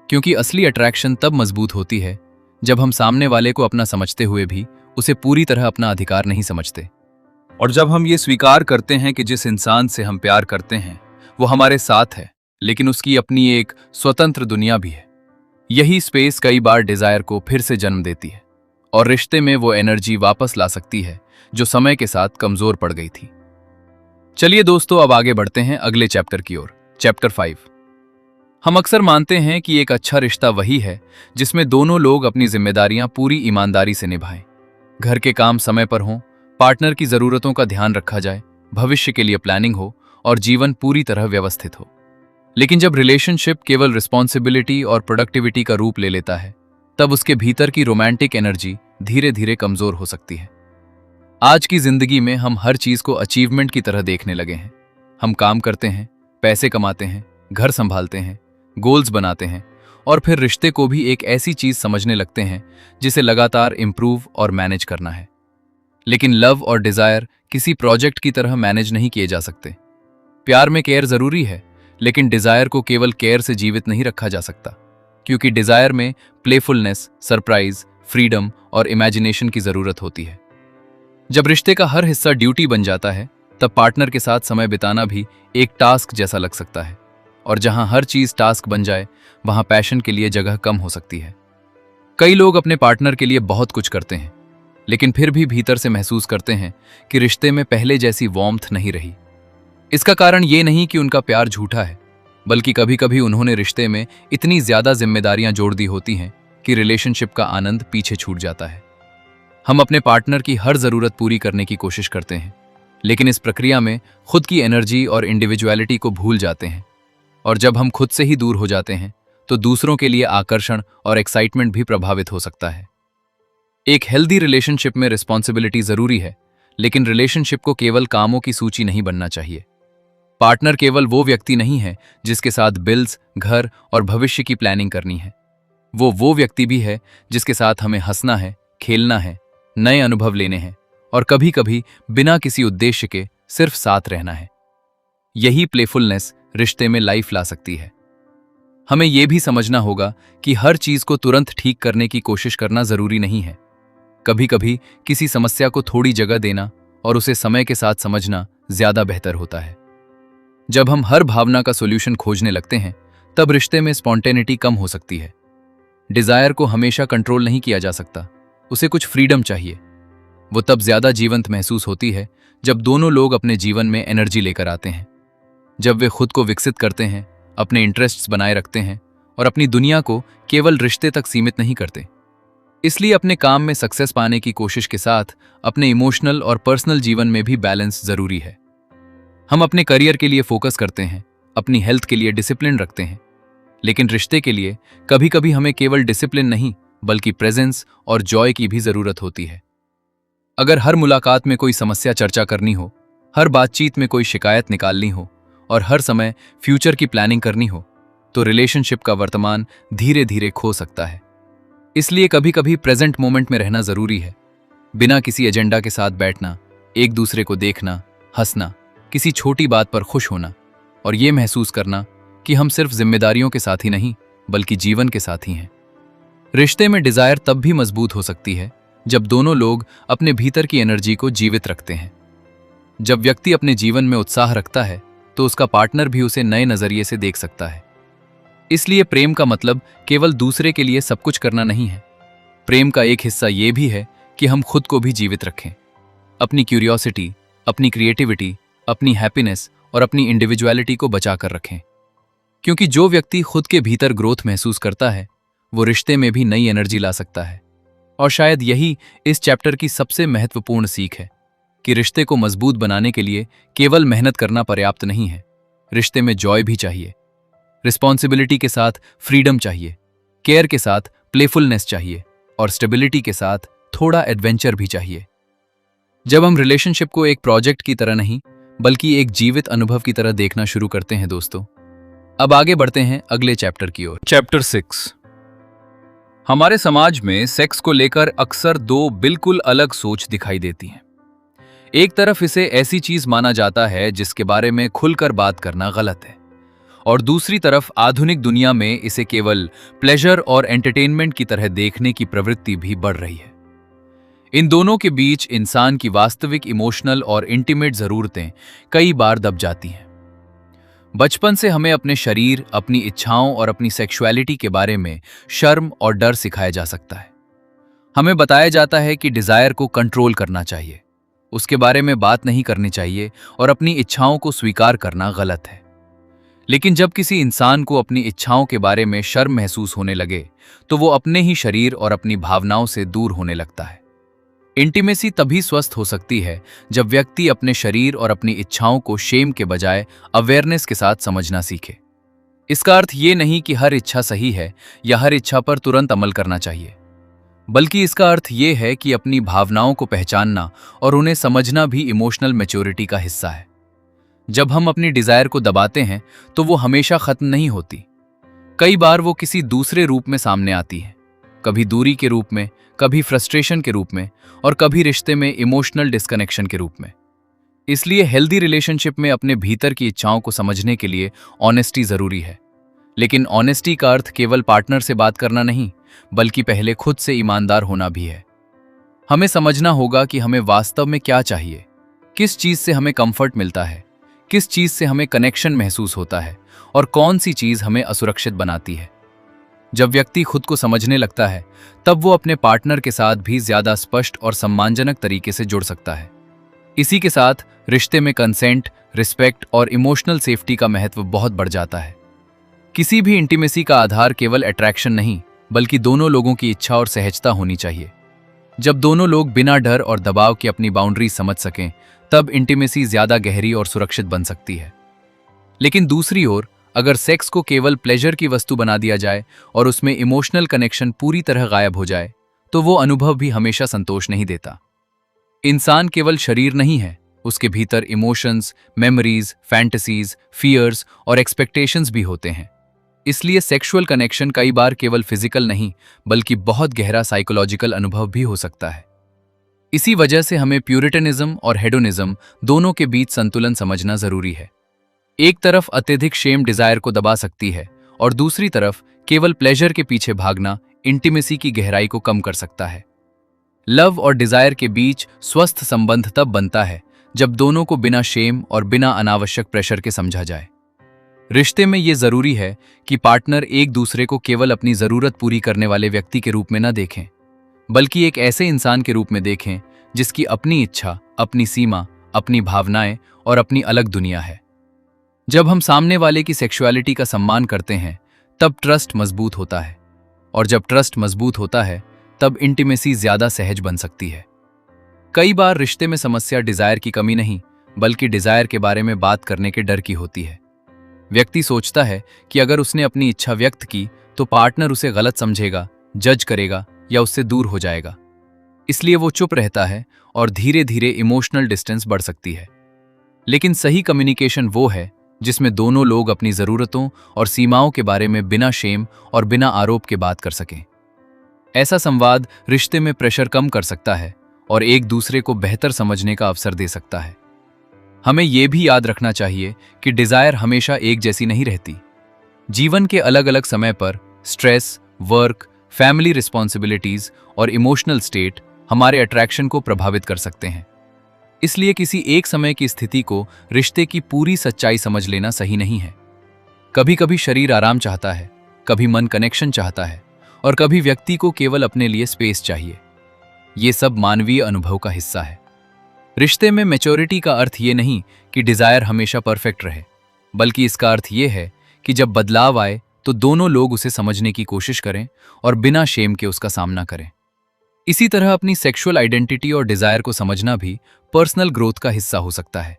क्योंकि असली अट्रैक्शन तब मजबूत होती है जब हम सामने वाले को अपना समझते हुए भी उसे पूरी तरह अपना अधिकार नहीं समझते, और जब हम ये स्वीकार करते हैं कि जिस इंसान से हम प्यार करते हैं वो हमारे साथ है, लेकिन उसकी अपनी एक स्वतंत्र दुनिया भी है। यही स्पेस कई बार डिजायर को फिर से जन्म देती है और रिश्ते में वो एनर्जी वापस ला सकती है जो समय के साथ कमजोर पड़ गई थी। चलिए दोस्तों, अब आगे बढ़ते हैं अगले चैप्टर की ओर, चैप्टर 5। हम अक्सर मानते हैं कि एक अच्छा रिश्ता वही है जिसमें दोनों लोग अपनी जिम्मेदारियां पूरी ईमानदारी से निभाएं, घर के काम समय पर हों, पार्टनर की जरूरतों का ध्यान रखा जाए, भविष्य के लिए प्लानिंग हो और जीवन पूरी तरह व्यवस्थित हो। लेकिन जब रिलेशनशिप केवल रिस्पॉन्सिबिलिटी और प्रोडक्टिविटी का रूप ले लेता है, तब उसके भीतर की रोमांटिक एनर्जी धीरे धीरे कमजोर हो सकती है। आज की जिंदगी में हम हर चीज को अचीवमेंट की तरह देखने लगे हैं। हम काम करते हैं, पैसे कमाते हैं, घर संभालते हैं, गोल्स बनाते हैं और फिर रिश्ते को भी एक ऐसी चीज समझने लगते हैं जिसे लगातार इंप्रूव और मैनेज करना है। लेकिन लव और डिजायर किसी प्रोजेक्ट की तरह मैनेज नहीं किए जा सकते। प्यार में केयर जरूरी है, लेकिन डिजायर को केवल केयर से जीवित नहीं रखा जा सकता, क्योंकि डिजायर में प्लेफुलनेस, सरप्राइज, फ्रीडम और इमेजिनेशन की जरूरत होती है। जब रिश्ते का हर हिस्सा ड्यूटी बन जाता है, तब पार्टनर के साथ समय बिताना भी एक टास्क जैसा लग सकता है, और जहां हर चीज टास्क बन जाए, वहां पैशन के लिए जगह कम हो सकती है। कई लोग अपने पार्टनर के लिए बहुत कुछ करते हैं, लेकिन फिर भी भीतर से महसूस करते हैं कि रिश्ते में पहले जैसी वार्मथ नहीं रही। इसका कारण ये नहीं कि उनका प्यार झूठा है, बल्कि कभी कभी उन्होंने रिश्ते में इतनी ज्यादा जिम्मेदारियां जोड़ दी होती हैं कि रिलेशनशिप का आनंद पीछे छूट जाता है। हम अपने पार्टनर की हर जरूरत पूरी करने की कोशिश करते हैं, लेकिन इस प्रक्रिया में खुद की एनर्जी और इंडिविजुअलिटी को भूल जाते हैं, और जब हम खुद से ही दूर हो जाते हैं तो दूसरों के लिए आकर्षण और एक्साइटमेंट भी प्रभावित हो सकता है। एक हेल्दी रिलेशनशिप में रिस्पॉन्सिबिलिटी जरूरी है, लेकिन रिलेशनशिप को केवल कामों की सूची नहीं बनना चाहिए। पार्टनर केवल वो व्यक्ति नहीं है जिसके साथ बिल्स, घर और भविष्य की प्लानिंग करनी है। वो व्यक्ति भी है जिसके साथ हमें हंसना है, खेलना है, नए अनुभव लेने हैं और कभी कभी बिना किसी उद्देश्य के सिर्फ साथ रहना है। यही प्लेफुलनेस रिश्ते में लाइफ ला सकती है। हमें यह भी समझना होगा कि हर चीज को तुरंत ठीक करने की कोशिश करना जरूरी नहीं है। कभी कभी किसी समस्या को थोड़ी जगह देना और उसे समय के साथ समझना ज्यादा बेहतर होता है। जब हम हर भावना का सॉल्यूशन खोजने लगते हैं तब रिश्ते में स्पॉन्टेनिटी कम हो सकती है। डिजायर को हमेशा कंट्रोल नहीं किया जा सकता, उसे कुछ फ्रीडम चाहिए। वो तब ज्यादा जीवंत महसूस होती है जब दोनों लोग अपने जीवन में एनर्जी लेकर आते हैं, जब वे खुद को विकसित करते हैं, अपने इंटरेस्ट्स बनाए रखते हैं और अपनी दुनिया को केवल रिश्ते तक सीमित नहीं करते। इसलिए अपने काम में सक्सेस पाने की कोशिश के साथ अपने इमोशनल और पर्सनल जीवन में भी बैलेंस जरूरी है। हम अपने करियर के लिए फोकस करते हैं, अपनी हेल्थ के लिए डिसिप्लिन रखते हैं, लेकिन रिश्ते के लिए कभी कभी हमें केवल डिसिप्लिन नहीं बल्कि प्रेजेंस और जॉय की भी जरूरत होती है। अगर हर मुलाकात में कोई समस्या चर्चा करनी हो, हर बातचीत में कोई शिकायत निकालनी हो और हर समय फ्यूचर की प्लानिंग करनी हो, तो रिलेशनशिप का वर्तमान धीरे धीरे खो सकता है। इसलिए कभी कभी प्रेजेंट मोमेंट में रहना जरूरी है। बिना किसी एजेंडा के साथ बैठना, एक दूसरे को देखना, हंसना, किसी छोटी बात पर खुश होना और ये महसूस करना कि हम सिर्फ जिम्मेदारियों के साथ ही नहीं बल्कि जीवन के साथ ही हैं। रिश्ते में डिजायर तब भी मजबूत हो सकती है जब दोनों लोग अपने भीतर की एनर्जी को जीवित रखते हैं। जब व्यक्ति अपने जीवन में उत्साह रखता है तो उसका पार्टनर भी उसे नए नजरिए से देख सकता है। इसलिए प्रेम का मतलब केवल दूसरे के लिए सब कुछ करना नहीं है। प्रेम का एक हिस्सा ये भी है कि हम खुद को भी जीवित रखें, अपनी क्यूरियोसिटी, अपनी क्रिएटिविटी, अपनी हैप्पीनेस और अपनी इंडिविजुअलिटी को बचा कर रखें। क्योंकि जो व्यक्ति खुद के भीतर ग्रोथ महसूस करता है वो रिश्ते में भी नई एनर्जी ला सकता है। और शायद यही इस चैप्टर की सबसे महत्वपूर्ण सीख है कि रिश्ते को मजबूत बनाने के लिए केवल मेहनत करना पर्याप्त नहीं है। रिश्ते में जॉय भी चाहिए, रिस्पॉन्सिबिलिटी के साथ फ्रीडम चाहिए, केयर के साथ प्लेफुलनेस चाहिए और स्टेबिलिटी के साथ थोड़ा एडवेंचर भी चाहिए। जब हम रिलेशनशिप को एक प्रोजेक्ट की तरह नहीं बल्कि एक जीवित अनुभव की तरह देखना शुरू करते हैं दोस्तों, अब आगे बढ़ते हैं अगले चैप्टर की ओर। चैप्टर 6। हमारे समाज में सेक्स को लेकर अक्सर दो बिल्कुल अलग सोच दिखाई देती हैं। एक तरफ इसे ऐसी चीज माना जाता है जिसके बारे में खुलकर बात करना गलत है, और दूसरी तरफ आधुनिक दुनिया में इसे केवल प्लेजर और एंटरटेनमेंट की तरह देखने की प्रवृत्ति भी बढ़ रही है। इन दोनों के बीच इंसान की वास्तविक इमोशनल और इंटीमेट जरूरतें कई बार दब जाती हैं। बचपन से हमें अपने शरीर, अपनी इच्छाओं और अपनी सेक्सुअलिटी के बारे में शर्म और डर सिखाया जा सकता है। हमें बताया जाता है कि डिजायर को कंट्रोल करना चाहिए, उसके बारे में बात नहीं करनी चाहिए और अपनी इच्छाओं को स्वीकार करना गलत है। लेकिन जब किसी इंसान को अपनी इच्छाओं के बारे में शर्म महसूस होने लगे तो वो अपने ही शरीर और अपनी भावनाओं से दूर होने लगता है। इंटीमेसी तभी स्वस्थ हो सकती है जब व्यक्ति अपने शरीर और अपनी इच्छाओं को शेम के बजाय अवेयरनेस के साथ समझना सीखे। इसका अर्थ ये नहीं कि हर इच्छा सही है या हर इच्छा पर तुरंत अमल करना चाहिए, बल्कि इसका अर्थ ये है कि अपनी भावनाओं को पहचानना और उन्हें समझना भी इमोशनल मैच्योरिटी का हिस्सा है। जब हम अपनी डिजायर को दबाते हैं तो वो हमेशा खत्म नहीं होती। कई बार वो किसी दूसरे रूप में सामने आती है, कभी दूरी के रूप में, कभी फ्रस्ट्रेशन के रूप में और कभी रिश्ते में इमोशनल डिस्कनेक्शन के रूप में। इसलिए हेल्दी रिलेशनशिप में अपने भीतर की इच्छाओं को समझने के लिए ऑनेस्टी जरूरी है। लेकिन ऑनेस्टी का अर्थ केवल पार्टनर से बात करना नहीं बल्कि पहले खुद से ईमानदार होना भी है। हमें समझना होगा कि हमें वास्तव में क्या चाहिए, किस चीज से हमें कंफर्ट मिलता है, किस चीज से हमें कनेक्शन महसूस होता है और कौन सी चीज हमें असुरक्षित बनाती है। जब व्यक्ति खुद को समझने लगता है तब वो अपने पार्टनर के साथ भी ज्यादा स्पष्ट और सम्मानजनक तरीके से जुड़ सकता है। इसी के साथ रिश्ते में कंसेंट, रिस्पेक्ट और इमोशनल सेफ्टी का महत्व बहुत बढ़ जाता है। किसी भी इंटीमेसी का आधार केवल अट्रैक्शन नहीं बल्कि दोनों लोगों की इच्छा और सहजता होनी चाहिए। जब दोनों लोग बिना डर और दबाव के अपनी बाउंड्री समझ सकें तब इंटीमेसी ज्यादा गहरी और सुरक्षित बन सकती है। लेकिन दूसरी ओर अगर सेक्स को केवल प्लेजर की वस्तु बना दिया जाए और उसमें इमोशनल कनेक्शन पूरी तरह गायब हो जाए तो वो अनुभव भी हमेशा संतोष नहीं देता। इंसान केवल शरीर नहीं है, उसके भीतर इमोशंस, मेमोरीज, फैंटेसीज, फियर्स और एक्सपेक्टेशंस भी होते हैं। इसलिए सेक्सुअल कनेक्शन कई बार केवल फिजिकल नहीं बल्कि बहुत गहरा साइकोलॉजिकल अनुभव भी हो सकता है। इसी वजह से हमें प्यूरिटनिज्म और हेडोनिज्म दोनों के बीच संतुलन समझना जरूरी है। एक तरफ अत्यधिक शेम डिजायर को दबा सकती है और दूसरी तरफ केवल प्लेजर के पीछे भागना इंटीमेसी की गहराई को कम कर सकता है। लव और डिजायर के बीच स्वस्थ संबंध तब बनता है जब दोनों को बिना शेम और बिना अनावश्यक प्रेशर के समझा जाए। रिश्ते में ये जरूरी है कि पार्टनर एक दूसरे को केवल अपनी जरूरत पूरी करने वाले व्यक्ति के रूप में न देखें, बल्कि एक ऐसे इंसान के रूप में देखें जिसकी अपनी इच्छा, अपनी सीमा, अपनी भावनाएं और अपनी अलग दुनिया है। जब हम सामने वाले की सेक्सुअलिटी का सम्मान करते हैं तब ट्रस्ट मजबूत होता है, और जब ट्रस्ट मजबूत होता है तब इंटीमेसी ज्यादा सहज बन सकती है। कई बार रिश्ते में समस्या डिजायर की कमी नहीं बल्कि डिजायर के बारे में बात करने के डर की होती है। व्यक्ति सोचता है कि अगर उसने अपनी इच्छा व्यक्त की तो पार्टनर उसे गलत समझेगा, जज करेगा या उससे दूर हो जाएगा। इसलिए वो चुप रहता है और धीरे धीरे इमोशनल डिस्टेंस बढ़ सकती है। लेकिन सही कम्युनिकेशन वो है जिसमें दोनों लोग अपनी जरूरतों और सीमाओं के बारे में बिना शेम और बिना आरोप के बात कर सकें। ऐसा संवाद रिश्ते में प्रेशर कम कर सकता है और एक दूसरे को बेहतर समझने का अवसर दे सकता है। हमें यह भी याद रखना चाहिए कि डिजायर हमेशा एक जैसी नहीं रहती। जीवन के अलग अलग समय पर स्ट्रेस, वर्क, फैमिली रिस्पॉन्सिबिलिटीज और इमोशनल स्टेट हमारे अट्रैक्शन को प्रभावित कर सकते हैं। इसलिए किसी एक समय की स्थिति को रिश्ते की पूरी सच्चाई समझ लेना सही नहीं है। कभी कभी शरीर आराम चाहता है, कभी मन कनेक्शन चाहता है और कभी व्यक्ति को केवल अपने लिए स्पेस चाहिए। ये सब मानवीय अनुभव का हिस्सा है। रिश्ते में मैच्योरिटी का अर्थ ये नहीं कि डिजायर हमेशा परफेक्ट रहे, बल्कि इसका अर्थ ये है कि जब बदलाव आए तो दोनों लोग उसे समझने की कोशिश करें और बिना शेम के उसका सामना करें। इसी तरह अपनी सेक्सुअल आइडेंटिटी और डिजायर को समझना भी पर्सनल ग्रोथ का हिस्सा हो सकता है।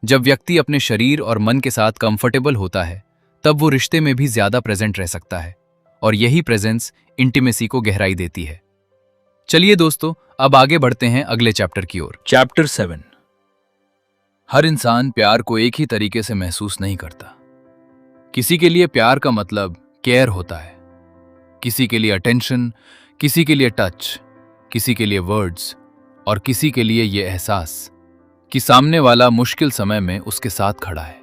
जब व्यक्ति अपने शरीर और मन के साथ कंफर्टेबल होता है तब वो रिश्ते में भी ज्यादा प्रेजेंट रह सकता है, और यही प्रेजेंस इंटीमेसी को गहराई देती है। चलिए दोस्तों, अब आगे बढ़ते हैं अगले चैप्टर की ओर। चैप्टर 7। हर इंसान प्यार को एक ही तरीके से महसूस नहीं करता। किसी के लिए प्यार का मतलब केयर होता है, किसी के लिए अटेंशन, किसी के लिए टच, किसी के लिए वर्ड्स और किसी के लिए यह एहसास कि सामने वाला मुश्किल समय में उसके साथ खड़ा है।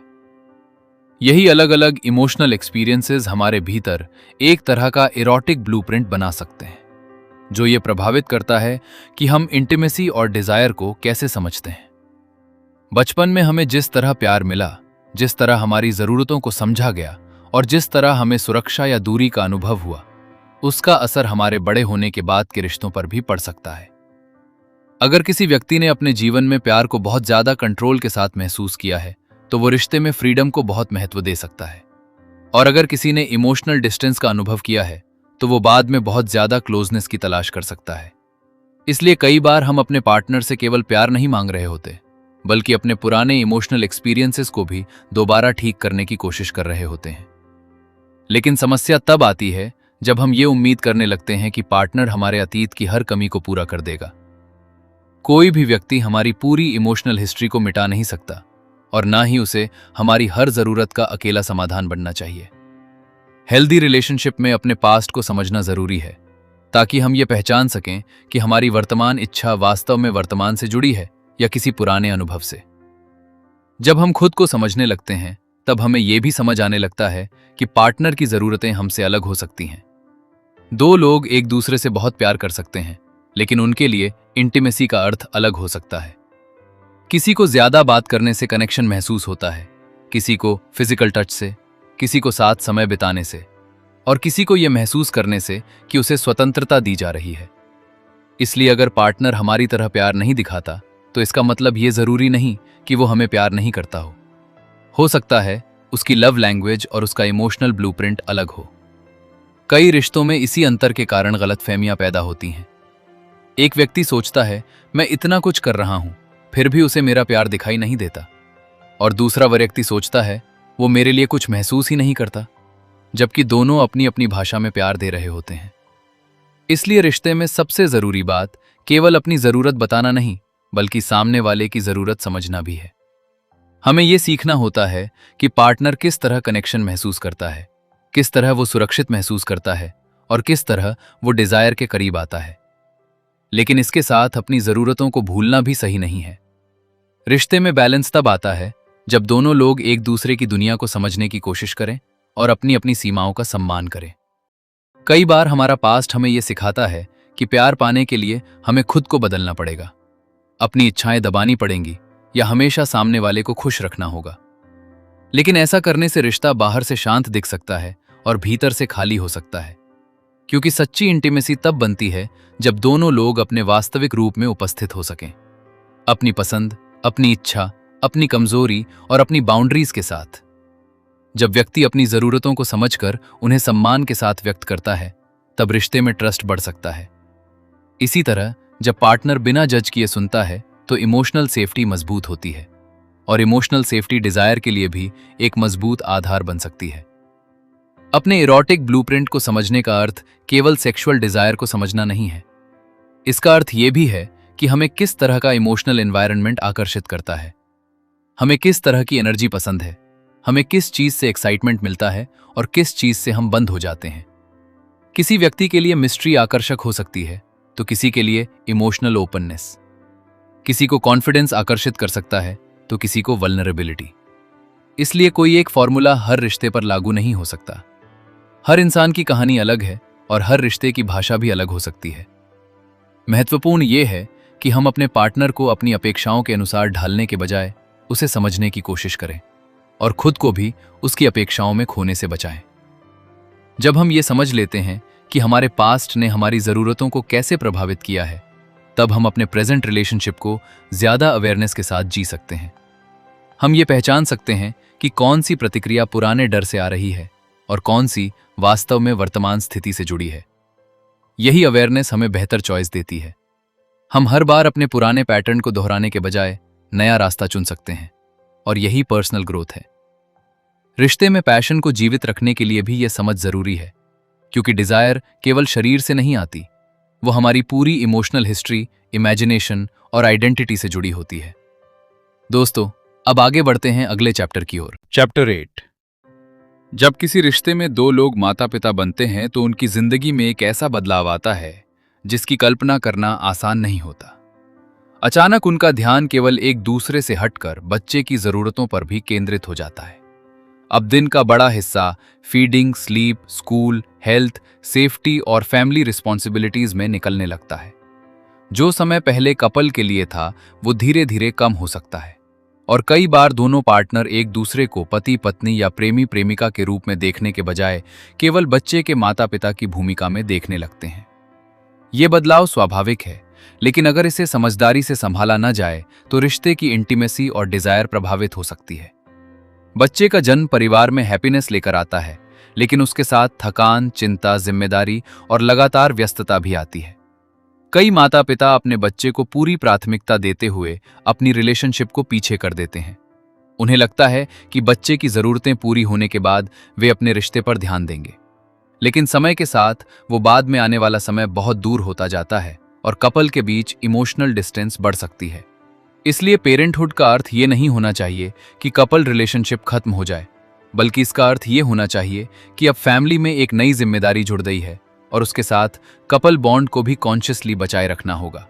यही अलग अलग इमोशनल एक्सपीरियंसेस हमारे भीतर एक तरह का इरोटिक ब्लूप्रिंट बना सकते हैं, जो ये प्रभावित करता है कि हम इंटीमेसी और डिजायर को कैसे समझते हैं। बचपन में हमें जिस तरह प्यार मिला, जिस तरह हमारी जरूरतों को समझा गया और जिस तरह हमें सुरक्षा या दूरी का अनुभव हुआ, उसका असर हमारे बड़े होने के बाद के रिश्तों पर भी पड़ सकता है। अगर किसी व्यक्ति ने अपने जीवन में प्यार को बहुत ज्यादा कंट्रोल के साथ महसूस किया है तो वो रिश्ते में फ्रीडम को बहुत महत्व दे सकता है, और अगर किसी ने इमोशनल डिस्टेंस का अनुभव किया है तो वो बाद में बहुत ज्यादा क्लोजनेस की तलाश कर सकता है। इसलिए कई बार हम अपने पार्टनर से केवल प्यार नहीं मांग रहे होते, बल्कि अपने पुराने इमोशनल एक्सपीरियंसेस को भी दोबारा ठीक करने की कोशिश कर रहे होते हैं। लेकिन समस्या तब आती है जब हम ये उम्मीद करने लगते हैं कि पार्टनर हमारे अतीत की हर कमी को पूरा कर देगा। कोई भी व्यक्ति हमारी पूरी इमोशनल हिस्ट्री को मिटा नहीं सकता, और ना ही उसे हमारी हर जरूरत का अकेला समाधान बनना चाहिए। हेल्दी रिलेशनशिप में अपने पास्ट को समझना जरूरी है, ताकि हम ये पहचान सकें कि हमारी वर्तमान इच्छा वास्तव में वर्तमान से जुड़ी है या किसी पुराने अनुभव से। जब हम खुद को समझने लगते हैं तब हमें यह भी समझ आने लगता है कि पार्टनर की जरूरतें हमसे अलग हो सकती हैं। दो लोग एक दूसरे से बहुत प्यार कर सकते हैं, लेकिन उनके लिए इंटीमेसी का अर्थ अलग हो सकता है। किसी को ज्यादा बात करने से कनेक्शन महसूस होता है, किसी को फिजिकल टच से, किसी को साथ समय बिताने से, और किसी को यह महसूस करने से कि उसे स्वतंत्रता दी जा रही है। इसलिए अगर पार्टनर हमारी तरह प्यार नहीं दिखाता तो इसका मतलब ये जरूरी नहीं कि वो हमें प्यार नहीं करता हो सकता है उसकी लव लैंग्वेज और उसका इमोशनल ब्लूप्रिंट अलग हो। कई रिश्तों में इसी अंतर के कारण गलतफहमियां पैदा होती हैं। एक व्यक्ति सोचता है मैं इतना कुछ कर रहा हूं फिर भी उसे मेरा प्यार दिखाई नहीं देता, और दूसरा व्यक्ति सोचता है वो मेरे लिए कुछ महसूस ही नहीं करता, जबकि दोनों अपनी अपनी भाषा में प्यार दे रहे होते हैं। इसलिए रिश्ते में सबसे जरूरी बात केवल अपनी जरूरत बताना नहीं, बल्कि सामने वाले की जरूरत समझना भी है। हमें यह सीखना होता है कि पार्टनर किस तरह कनेक्शन महसूस करता है, किस तरह वो सुरक्षित महसूस करता है और किस तरह वो डिजायर के करीब आता है। लेकिन इसके साथ अपनी जरूरतों को भूलना भी सही नहीं है। रिश्ते में बैलेंस तब आता है जब दोनों लोग एक दूसरे की दुनिया को समझने की कोशिश करें और अपनी अपनी सीमाओं का सम्मान करें। कई बार हमारा पास्ट हमें यह सिखाता है कि प्यार पाने के लिए हमें खुद को बदलना पड़ेगा, अपनी इच्छाएं दबानी पड़ेंगी या हमेशा सामने वाले को खुश रखना होगा। लेकिन ऐसा करने से रिश्ता बाहर से शांत दिख सकता है और भीतर से खाली हो सकता है, क्योंकि सच्ची इंटीमेसी तब बनती है जब दोनों लोग अपने वास्तविक रूप में उपस्थित हो सकें, अपनी पसंद, अपनी इच्छा, अपनी कमजोरी और अपनी बाउंड्रीज के साथ। जब व्यक्ति अपनी जरूरतों को समझकर उन्हें सम्मान के साथ व्यक्त करता है, तब रिश्ते में ट्रस्ट बढ़ सकता है। इसी तरह जब पार्टनर बिना जज किए सुनता है तो इमोशनल सेफ्टी मजबूत होती है, और इमोशनल सेफ्टी डिजायर के लिए भी एक मजबूत आधार बन सकती है। अपने इरोटिक ब्लूप्रिंट को समझने का अर्थ केवल सेक्सुअल डिजायर को समझना नहीं है। इसका अर्थ यह भी है कि हमें किस तरह का इमोशनल एनवायरनमेंट आकर्षित करता है, हमें किस तरह की एनर्जी पसंद है, हमें किस चीज से एक्साइटमेंट मिलता है और किस चीज से हम बंद हो जाते हैं। किसी व्यक्ति के लिए मिस्ट्री आकर्षक हो सकती है तो किसी के लिए इमोशनल ओपननेस, किसी को कॉन्फिडेंस आकर्षित कर सकता है तो किसी को वल्नरेबिलिटी। इसलिए कोई एक फॉर्मूला हर रिश्ते पर लागू नहीं हो सकता। हर इंसान की कहानी अलग है और हर रिश्ते की भाषा भी अलग हो सकती है। महत्वपूर्ण यह है कि हम अपने पार्टनर को अपनी अपेक्षाओं के अनुसार ढालने के बजाय उसे समझने की कोशिश करें और खुद को भी उसकी अपेक्षाओं में खोने से बचाएं। जब हम ये समझ लेते हैं कि हमारे पास्ट ने हमारी जरूरतों को कैसे प्रभावित किया है, तब हम अपने प्रेजेंट रिलेशनशिप को ज्यादा अवेयरनेस के साथ जी सकते हैं। हम ये पहचान सकते हैं कि कौन सी प्रतिक्रिया पुराने डर से आ रही है और कौन सी वास्तव में वर्तमान स्थिति से जुड़ी है। यही अवेयरनेस हमें बेहतर चॉइस देती है। हम हर बार अपने पुराने पैटर्न को दोहराने के बजाय नया रास्ता चुन सकते हैं, और यही पर्सनल ग्रोथ है। रिश्ते में पैशन को जीवित रखने के लिए भी यह समझ जरूरी है, क्योंकि डिजायर केवल शरीर से नहीं आती, वो हमारी पूरी इमोशनल हिस्ट्री, इमेजिनेशन और आइडेंटिटी से जुड़ी होती है। दोस्तों, अब आगे बढ़ते हैं अगले चैप्टर की ओर। चैप्टर 8। जब किसी रिश्ते में दो लोग माता पिता बनते हैं तो उनकी जिंदगी में एक ऐसा बदलाव आता है जिसकी कल्पना करना आसान नहीं होता। अचानक उनका ध्यान केवल एक दूसरे से हटकर बच्चे की जरूरतों पर भी केंद्रित हो जाता है। अब दिन का बड़ा हिस्सा feeding, sleep, school, health, safety और फैमिली रिस्पॉन्सिबिलिटीज में निकलने लगता है। जो समय पहले कपल के लिए था वो धीरे धीरे कम हो सकता है, और कई बार दोनों पार्टनर एक दूसरे को पति पत्नी या प्रेमी प्रेमिका के रूप में देखने के बजाय केवल बच्चे के माता पिता की भूमिका में देखने लगते हैं। ये बदलाव स्वाभाविक है, लेकिन अगर इसे समझदारी से संभाला न जाए तो रिश्ते की इंटीमेसी और डिजायर प्रभावित हो सकती है। बच्चे का जन्म परिवार में हैप्पीनेस लेकर आता है, लेकिन उसके साथ थकान, चिंता, जिम्मेदारी और लगातार व्यस्तता भी आती है। कई माता पिता अपने बच्चे को पूरी प्राथमिकता देते हुए अपनी रिलेशनशिप को पीछे कर देते हैं। उन्हें लगता है कि बच्चे की जरूरतें पूरी होने के बाद वे अपने रिश्ते पर ध्यान देंगे, लेकिन समय के साथ वो बाद में आने वाला समय बहुत दूर होता जाता है और कपल के बीच इमोशनल डिस्टेंस बढ़ सकती है। इसलिए पेरेंटहुड का अर्थ ये नहीं होना चाहिए कि कपल रिलेशनशिप खत्म हो जाए, बल्कि इसका अर्थ ये होना चाहिए कि अब फैमिली में एक नई जिम्मेदारी जुड़ गई है और उसके साथ कपल बॉन्ड को भी कॉन्शियसली बचाए रखना होगा।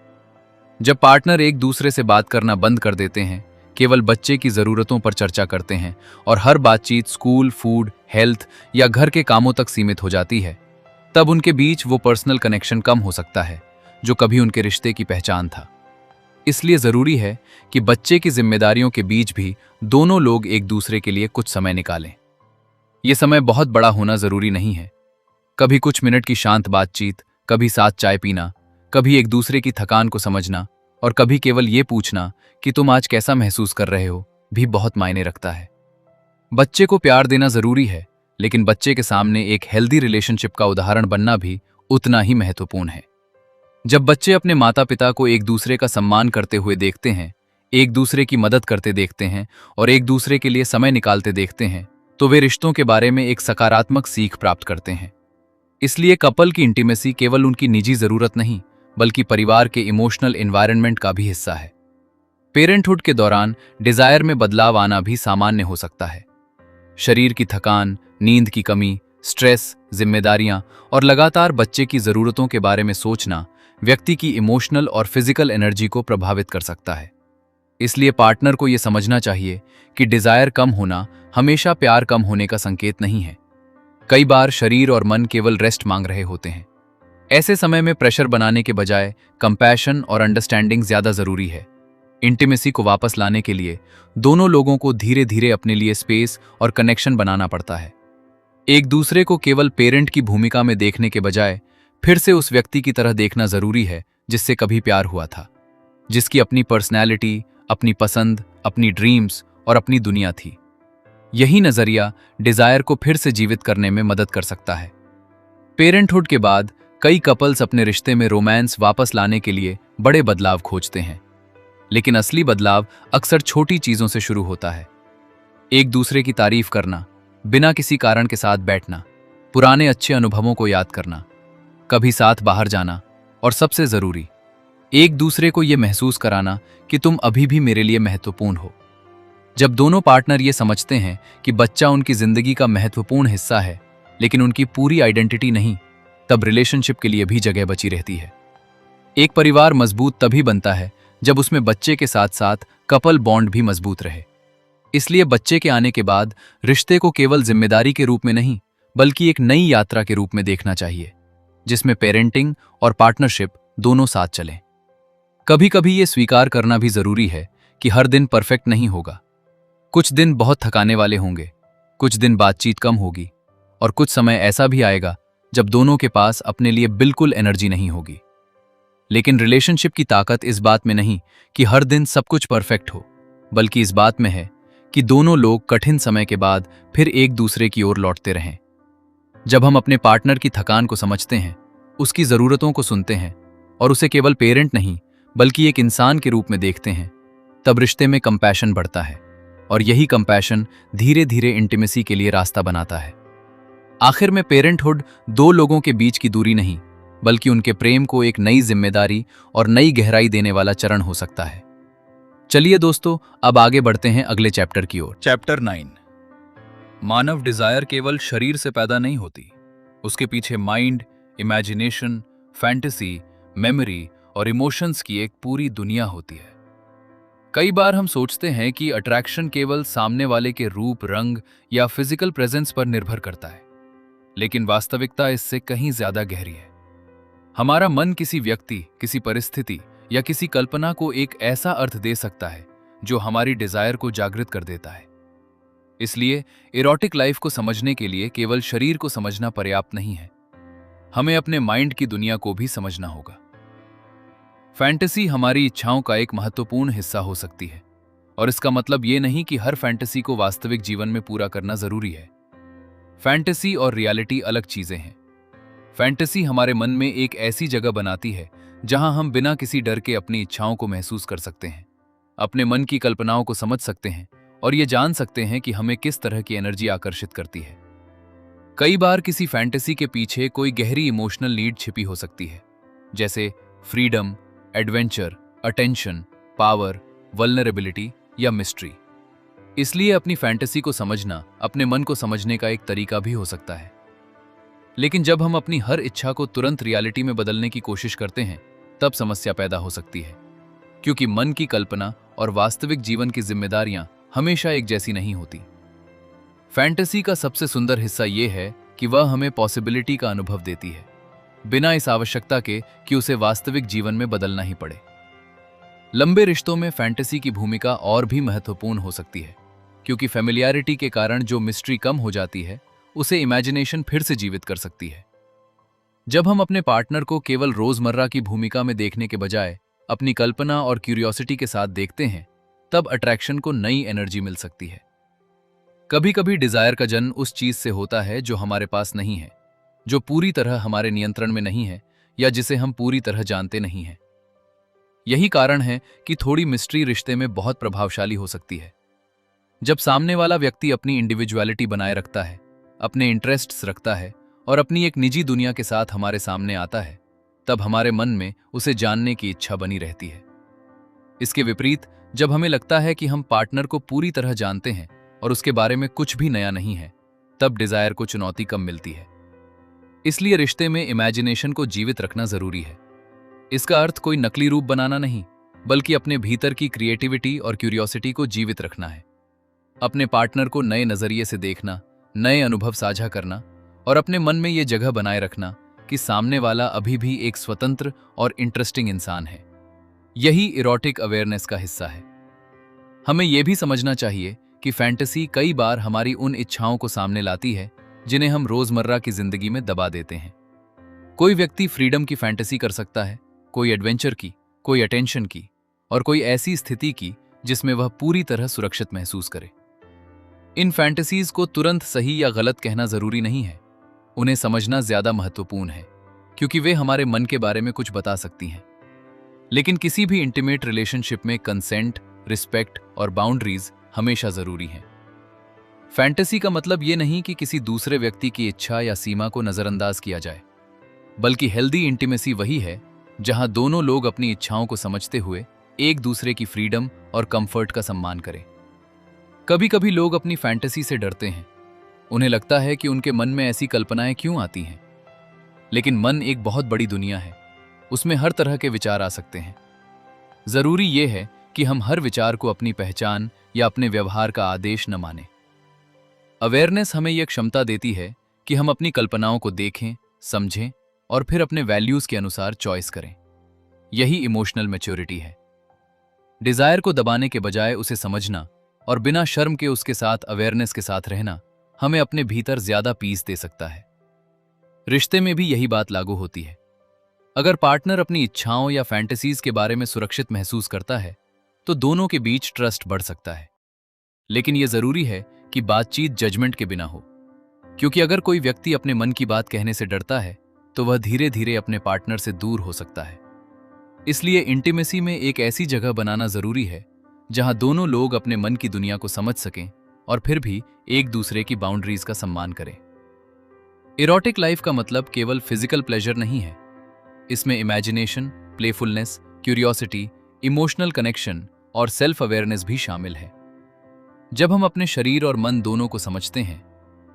जब पार्टनर एक दूसरे से बात करना बंद कर देते हैं, केवल बच्चे की जरूरतों पर चर्चा करते हैं और हर बातचीत स्कूल, फूड, हेल्थ या घर के कामों तक सीमित हो जाती है, तब उनके बीच वो पर्सनल कनेक्शन कम हो सकता है जो कभी उनके रिश्ते की पहचान था। इसलिए जरूरी है कि बच्चे की जिम्मेदारियों के बीच भी दोनों लोग एक दूसरे के लिए कुछ समय निकालें। यह समय बहुत बड़ा होना जरूरी नहीं है। कभी कुछ मिनट की शांत बातचीत, कभी साथ चाय पीना, कभी एक दूसरे की थकान को समझना और कभी केवल ये पूछना कि तुम आज कैसा महसूस कर रहे हो, भी बहुत मायने रखता है। बच्चे को प्यार देना जरूरी है, लेकिन बच्चे के सामने एक हेल्दी रिलेशनशिप का उदाहरण बनना भी उतना ही महत्वपूर्ण है। जब बच्चे अपने माता पिता को एक दूसरे का सम्मान करते हुए देखते हैं, एक दूसरे की मदद करते देखते हैं और एक दूसरे के लिए समय निकालते देखते हैं, तो वे रिश्तों के बारे में एक सकारात्मक सीख प्राप्त करते हैं। इसलिए कपल की इंटीमेसी केवल उनकी निजी जरूरत नहीं, बल्कि परिवार के इमोशनल एनवायरनमेंट का भी हिस्सा है। पेरेंटहुड के दौरान डिजायर में बदलाव आना भी सामान्य हो सकता है। शरीर की थकान, नींद की कमी, स्ट्रेस, जिम्मेदारियां और लगातार बच्चे की ज़रूरतों के बारे में सोचना व्यक्ति की इमोशनल और फिजिकल एनर्जी को प्रभावित कर सकता है। इसलिए पार्टनर को यह समझना चाहिए कि डिजायर कम होना हमेशा प्यार कम होने का संकेत नहीं है। कई बार शरीर और मन केवल रेस्ट मांग रहे होते हैं। ऐसे समय में प्रेशर बनाने के बजाय कंपैशन और अंडरस्टैंडिंग ज्यादा जरूरी है। इंटीमेसी को वापस लाने के लिए दोनों लोगों को धीरे धीरे अपने लिए स्पेस और कनेक्शन बनाना पड़ता है। एक दूसरे को केवल पेरेंट की भूमिका में देखने के बजाय फिर से उस व्यक्ति की तरह देखना जरूरी है जिससे कभी प्यार हुआ था, जिसकी अपनी पर्सनैलिटी, अपनी पसंद, अपनी ड्रीम्स और अपनी दुनिया थी। यही नजरिया डिजायर को फिर से जीवित करने में मदद कर सकता है। पेरेंटहुड के बाद कई कपल्स अपने रिश्ते में रोमांस वापस लाने के लिए बड़े बदलाव खोजते हैं, लेकिन असली बदलाव अक्सर छोटी चीजों से शुरू होता है। एक दूसरे की तारीफ करना, बिना किसी कारण के साथ बैठना, पुराने अच्छे अनुभवों को याद करना, कभी साथ बाहर जाना और सबसे जरूरी, एक दूसरे को यह महसूस कराना कि तुम अभी भी मेरे लिए महत्वपूर्ण हो। जब दोनों पार्टनर ये समझते हैं कि बच्चा उनकी जिंदगी का महत्वपूर्ण हिस्सा है लेकिन उनकी पूरी आइडेंटिटी नहीं, तब रिलेशनशिप के लिए भी जगह बची रहती है। एक परिवार मजबूत तभी बनता है जब उसमें बच्चे के साथ साथ कपल बॉन्ड भी मजबूत रहे। इसलिए बच्चे के आने के बाद रिश्ते को केवल जिम्मेदारी के रूप में नहीं बल्कि एक नई यात्रा के रूप में देखना चाहिए, जिसमें पेरेंटिंग और पार्टनरशिप दोनों साथ चलें। कभी कभी ये स्वीकार करना भी जरूरी है कि हर दिन परफेक्ट नहीं होगा। कुछ दिन बहुत थकाने वाले होंगे, कुछ दिन बातचीत कम होगी और कुछ समय ऐसा भी आएगा जब दोनों के पास अपने लिए बिल्कुल एनर्जी नहीं होगी। लेकिन रिलेशनशिप की ताकत इस बात में नहीं कि हर दिन सब कुछ परफेक्ट हो, बल्कि इस बात में है कि दोनों लोग कठिन समय के बाद फिर एक दूसरे की ओर लौटते रहें। जब हम अपने पार्टनर की थकान को समझते हैं, उसकी ज़रूरतों को सुनते हैं और उसे केवल पेरेंट नहीं बल्कि एक इंसान के रूप में देखते हैं, तब रिश्ते में कंपैशन बढ़ता है और यही कंपैशन धीरे धीरे इंटीमेसी के लिए रास्ता बनाता है। आखिर में पेरेंटहुड दो लोगों के बीच की दूरी नहीं बल्कि उनके प्रेम को एक नई जिम्मेदारी और नई गहराई देने वाला चरण हो सकता है। चलिए दोस्तों, अब आगे बढ़ते हैं अगले चैप्टर की ओर। चैप्टर 9। मानव डिजायर केवल शरीर से पैदा नहीं होती, उसके पीछे माइंड, इमेजिनेशन, फैंटेसी, मेमोरी और इमोशंस की एक पूरी दुनिया होती है। कई बार हम सोचते हैं कि अट्रैक्शन केवल सामने वाले के रूप, रंग या फिजिकल प्रेजेंस पर निर्भर करता है, लेकिन वास्तविकता इससे कहीं ज्यादा गहरी है। हमारा मन किसी व्यक्ति, किसी परिस्थिति या किसी कल्पना को एक ऐसा अर्थ दे सकता है जो हमारी डिजायर को जागृत कर देता है। इसलिए इरोटिक लाइफ को समझने के लिए केवल शरीर को समझना पर्याप्त नहीं है, हमें अपने माइंड की दुनिया को भी समझना होगा। फैंटेसी हमारी इच्छाओं का एक महत्वपूर्ण हिस्सा हो सकती है और इसका मतलब ये नहीं कि हर फैंटेसी को वास्तविक जीवन में पूरा करना जरूरी है। फैंटेसी और रियलिटी अलग चीजें हैं। फैंटेसी हमारे मन में एक ऐसी जगह बनाती है जहां हम बिना किसी डर के अपनी इच्छाओं को महसूस कर सकते हैं, अपने मन की कल्पनाओं को समझ सकते हैं और ये जान सकते हैं कि हमें किस तरह की एनर्जी आकर्षित करती है। कई बार किसी फैंटेसी के पीछे कोई गहरी इमोशनल नीड छिपी हो सकती है, जैसे freedom, adventure, attention, power, vulnerability या मिस्ट्री। इसलिए अपनी फैंटेसी को समझना अपने मन को समझने का एक तरीका भी हो सकता है। लेकिन जब हम अपनी हर इच्छा को तुरंत रियलिटी में बदलने की कोशिश करते हैं, तब समस्या पैदा हो सकती है, क्योंकि मन की कल्पना और वास्तविक जीवन की जिम्मेदारियां हमेशा एक जैसी नहीं होती। फैंटेसी का सबसे सुंदर हिस्सा यह है कि वह हमें पॉसिबिलिटी का अनुभव देती है, बिना इस आवश्यकता के कि उसे वास्तविक जीवन में बदलना ही पड़े। लंबे रिश्तों में फैंटेसी की भूमिका और भी महत्वपूर्ण हो सकती है, क्योंकि फैमिलियरिटी के कारण जो मिस्ट्री कम हो जाती है, उसे इमेजिनेशन फिर से जीवित कर सकती है। जब हम अपने पार्टनर को केवल रोजमर्रा की भूमिका में देखने के बजाय अपनी कल्पना और क्यूरियोसिटी के साथ देखते हैं, तब अट्रैक्शन को नई एनर्जी मिल सकती है। कभी कभी डिजायर का जन्म उस चीज से होता है जो हमारे पास नहीं है, जो पूरी तरह हमारे नियंत्रण में नहीं है या जिसे हम पूरी तरह जानते नहीं हैं। यही कारण है कि थोड़ी मिस्ट्री रिश्ते में बहुत प्रभावशाली हो सकती है। जब सामने वाला व्यक्ति अपनी इंडिविजुअलिटी बनाए रखता है, अपने इंटरेस्ट्स रखता है और अपनी एक निजी दुनिया के साथ हमारे सामने आता है, तब हमारे मन में उसे जानने की इच्छा बनी रहती है। इसके विपरीत, जब हमें लगता है कि हम पार्टनर को पूरी तरह जानते हैं और उसके बारे में कुछ भी नया नहीं है, तब डिजायर को चुनौती कम मिलती है। इसलिए रिश्ते में इमेजिनेशन को जीवित रखना जरूरी है। इसका अर्थ कोई नकली रूप बनाना नहीं, बल्कि अपने भीतर की क्रिएटिविटी और क्यूरियोसिटी को जीवित रखना है। अपने पार्टनर को नए नजरिए से देखना, नए अनुभव साझा करना और अपने मन में ये जगह बनाए रखना कि सामने वाला अभी भी एक स्वतंत्र और इंटरेस्टिंग इंसान है। यही इरोटिक अवेयरनेस का हिस्सा है। हमें यह भी समझना चाहिए कि फैंटेसी कई बार हमारी उन इच्छाओं को सामने लाती है जिन्हें हम रोजमर्रा की जिंदगी में दबा देते हैं। कोई व्यक्ति फ्रीडम की फैंटेसी कर सकता है, कोई एडवेंचर की, कोई अटेंशन की और कोई ऐसी स्थिति की जिसमें वह पूरी तरह सुरक्षित महसूस करे। इन फैंटेसीज को तुरंत सही या गलत कहना जरूरी नहीं है। उन्हें समझना ज्यादा महत्वपूर्ण है, क्योंकि वे हमारे मन के बारे में कुछ बता सकती हैं। लेकिन किसी भी इंटीमेट रिलेशनशिप में कंसेंट, रिस्पेक्ट और बाउंड्रीज हमेशा जरूरी हैं। फैंटेसी का मतलब ये नहीं कि किसी दूसरे व्यक्ति की इच्छा या सीमा को नजरअंदाज किया जाए, बल्कि हेल्दी इंटीमेसी वही है जहां दोनों लोग अपनी इच्छाओं को समझते हुए एक दूसरे की फ्रीडम और कंफर्ट का सम्मान करें। कभी कभी लोग अपनी फैंटेसी से डरते हैं। उन्हें लगता है कि उनके मन में ऐसी कल्पनाएं क्यों आती हैं। लेकिन मन एक बहुत बड़ी दुनिया है, उसमें हर तरह के विचार आ सकते हैं। जरूरी यह है कि हम हर विचार को अपनी पहचान या अपने व्यवहार का आदेश न मानें। अवेयरनेस हमें यह क्षमता देती है कि हम अपनी कल्पनाओं को देखें, समझें और फिर अपने वैल्यूज के अनुसार चॉइस करें। यही इमोशनल मैच्योरिटी है। डिजायर को दबाने के बजाय उसे समझना और बिना शर्म के उसके साथ अवेयरनेस के साथ रहना हमें अपने भीतर ज्यादा पीस दे सकता है। रिश्ते में भी यही बात लागू होती है। अगर पार्टनर अपनी इच्छाओं या फैंटेसीज के बारे में सुरक्षित महसूस करता है तो दोनों के बीच ट्रस्ट बढ़ सकता है। लेकिन यह जरूरी है कि बातचीत जजमेंट के बिना हो, क्योंकि अगर कोई व्यक्ति अपने मन की बात कहने से डरता है तो वह धीरे धीरे अपने पार्टनर से दूर हो सकता है। इसलिए इंटीमेसी में एक ऐसी जगह बनाना जरूरी है जहां दोनों लोग अपने मन की दुनिया को समझ सकें और फिर भी एक दूसरे की बाउंड्रीज का सम्मान करें। इरोटिक लाइफ का मतलब केवल फिजिकल प्लेजर नहीं है। इसमें imagination, playfulness, curiosity, emotional connection और सेल्फ अवेयरनेस भी शामिल है। जब हम अपने शरीर और मन दोनों को समझते हैं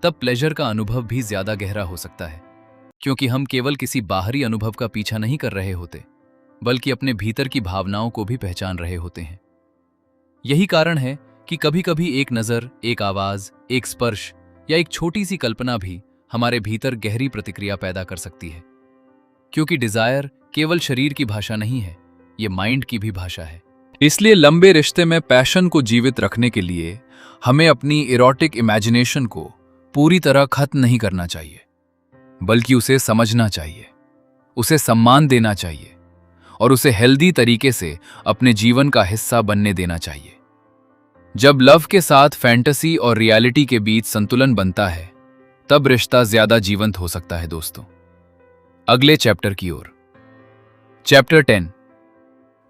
तब प्लेजर का अनुभव भी ज्यादा गहरा हो सकता है, क्योंकि हम केवल किसी बाहरी अनुभव का पीछा नहीं कर रहे होते, बल्कि अपने भीतर की भावनाओं को भी पहचान रहे होते हैं। यही कारण है कि कभी कभी एक नजर, एक आवाज, एक स्पर्श या एक छोटी सी कल्पना भी हमारे भीतर गहरी प्रतिक्रिया पैदा कर सकती है। क्योंकि डिजायर केवल शरीर की भाषा नहीं है, ये माइंड की भी भाषा है। इसलिए लंबे रिश्ते में पैशन को जीवित रखने के लिए हमें अपनी इरोटिक इमेजिनेशन को पूरी तरह खत्म नहीं करना चाहिए, बल्कि उसे समझना चाहिए, उसे सम्मान देना चाहिए और उसे हेल्दी तरीके से अपने जीवन का हिस्सा बनने देना चाहिए। जब लव के साथ फैंटेसी और रियलिटी के बीच संतुलन बनता है तब रिश्ता ज्यादा जीवंत हो सकता है। दोस्तों, अगले चैप्टर की ओर। चैप्टर 10।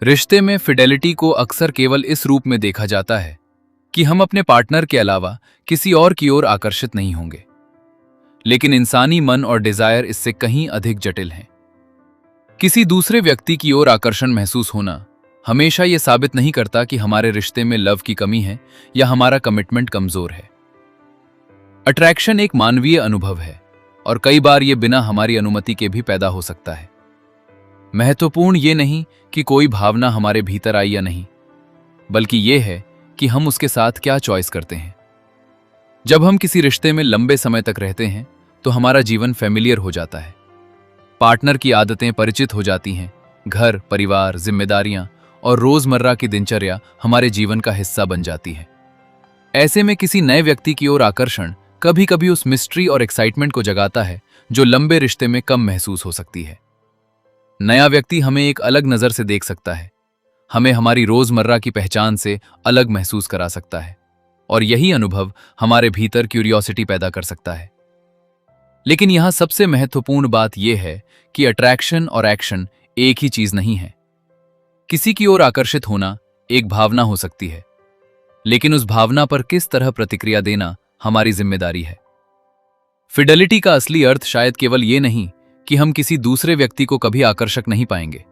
रिश्ते में फिडेलिटी को अक्सर केवल इस रूप में देखा जाता है कि हम अपने पार्टनर के अलावा किसी और की ओर आकर्षित नहीं होंगे। लेकिन इंसानी मन और डिजायर इससे कहीं अधिक जटिल हैं। किसी दूसरे व्यक्ति की ओर आकर्षण महसूस होना हमेशा यह साबित नहीं करता कि हमारे रिश्ते में लव की कमी है या हमारा कमिटमेंट कमजोर है। अट्रैक्शन एक मानवीय अनुभव है और कई बार यह बिना हमारी अनुमति के भी पैदा हो सकता है। महत्वपूर्ण ये नहीं कि कोई भावना हमारे भीतर आई या नहीं, बल्कि यह है कि हम उसके साथ क्या चॉइस करते हैं। जब हम किसी रिश्ते में लंबे समय तक रहते हैं तो हमारा जीवन फैमिलियर हो जाता है। पार्टनर की आदतें परिचित हो जाती हैं। घर, परिवार, जिम्मेदारियां और रोजमर्रा की दिनचर्या हमारे जीवन का हिस्सा बन जाती है। ऐसे में किसी नए व्यक्ति की ओर आकर्षण कभी कभी उस मिस्ट्री और एक्साइटमेंट को जगाता है जो लंबे रिश्ते में कम महसूस हो सकती है। नया व्यक्ति हमें एक अलग नजर से देख सकता है, हमें हमारी रोजमर्रा की पहचान से अलग महसूस करा सकता है और यही अनुभव हमारे भीतर क्यूरियोसिटी पैदा कर सकता है। लेकिन यहां सबसे महत्वपूर्ण बात यह है कि अट्रैक्शन और एक्शन एक ही चीज नहीं है। किसी की ओर आकर्षित होना एक भावना हो सकती है, लेकिन उस भावना पर किस तरह प्रतिक्रिया देना हमारी जिम्मेदारी है। फिडेलिटी का असली अर्थ शायद केवल ये नहीं कि हम किसी दूसरे व्यक्ति को कभी आकर्षक नहीं पाएंगे,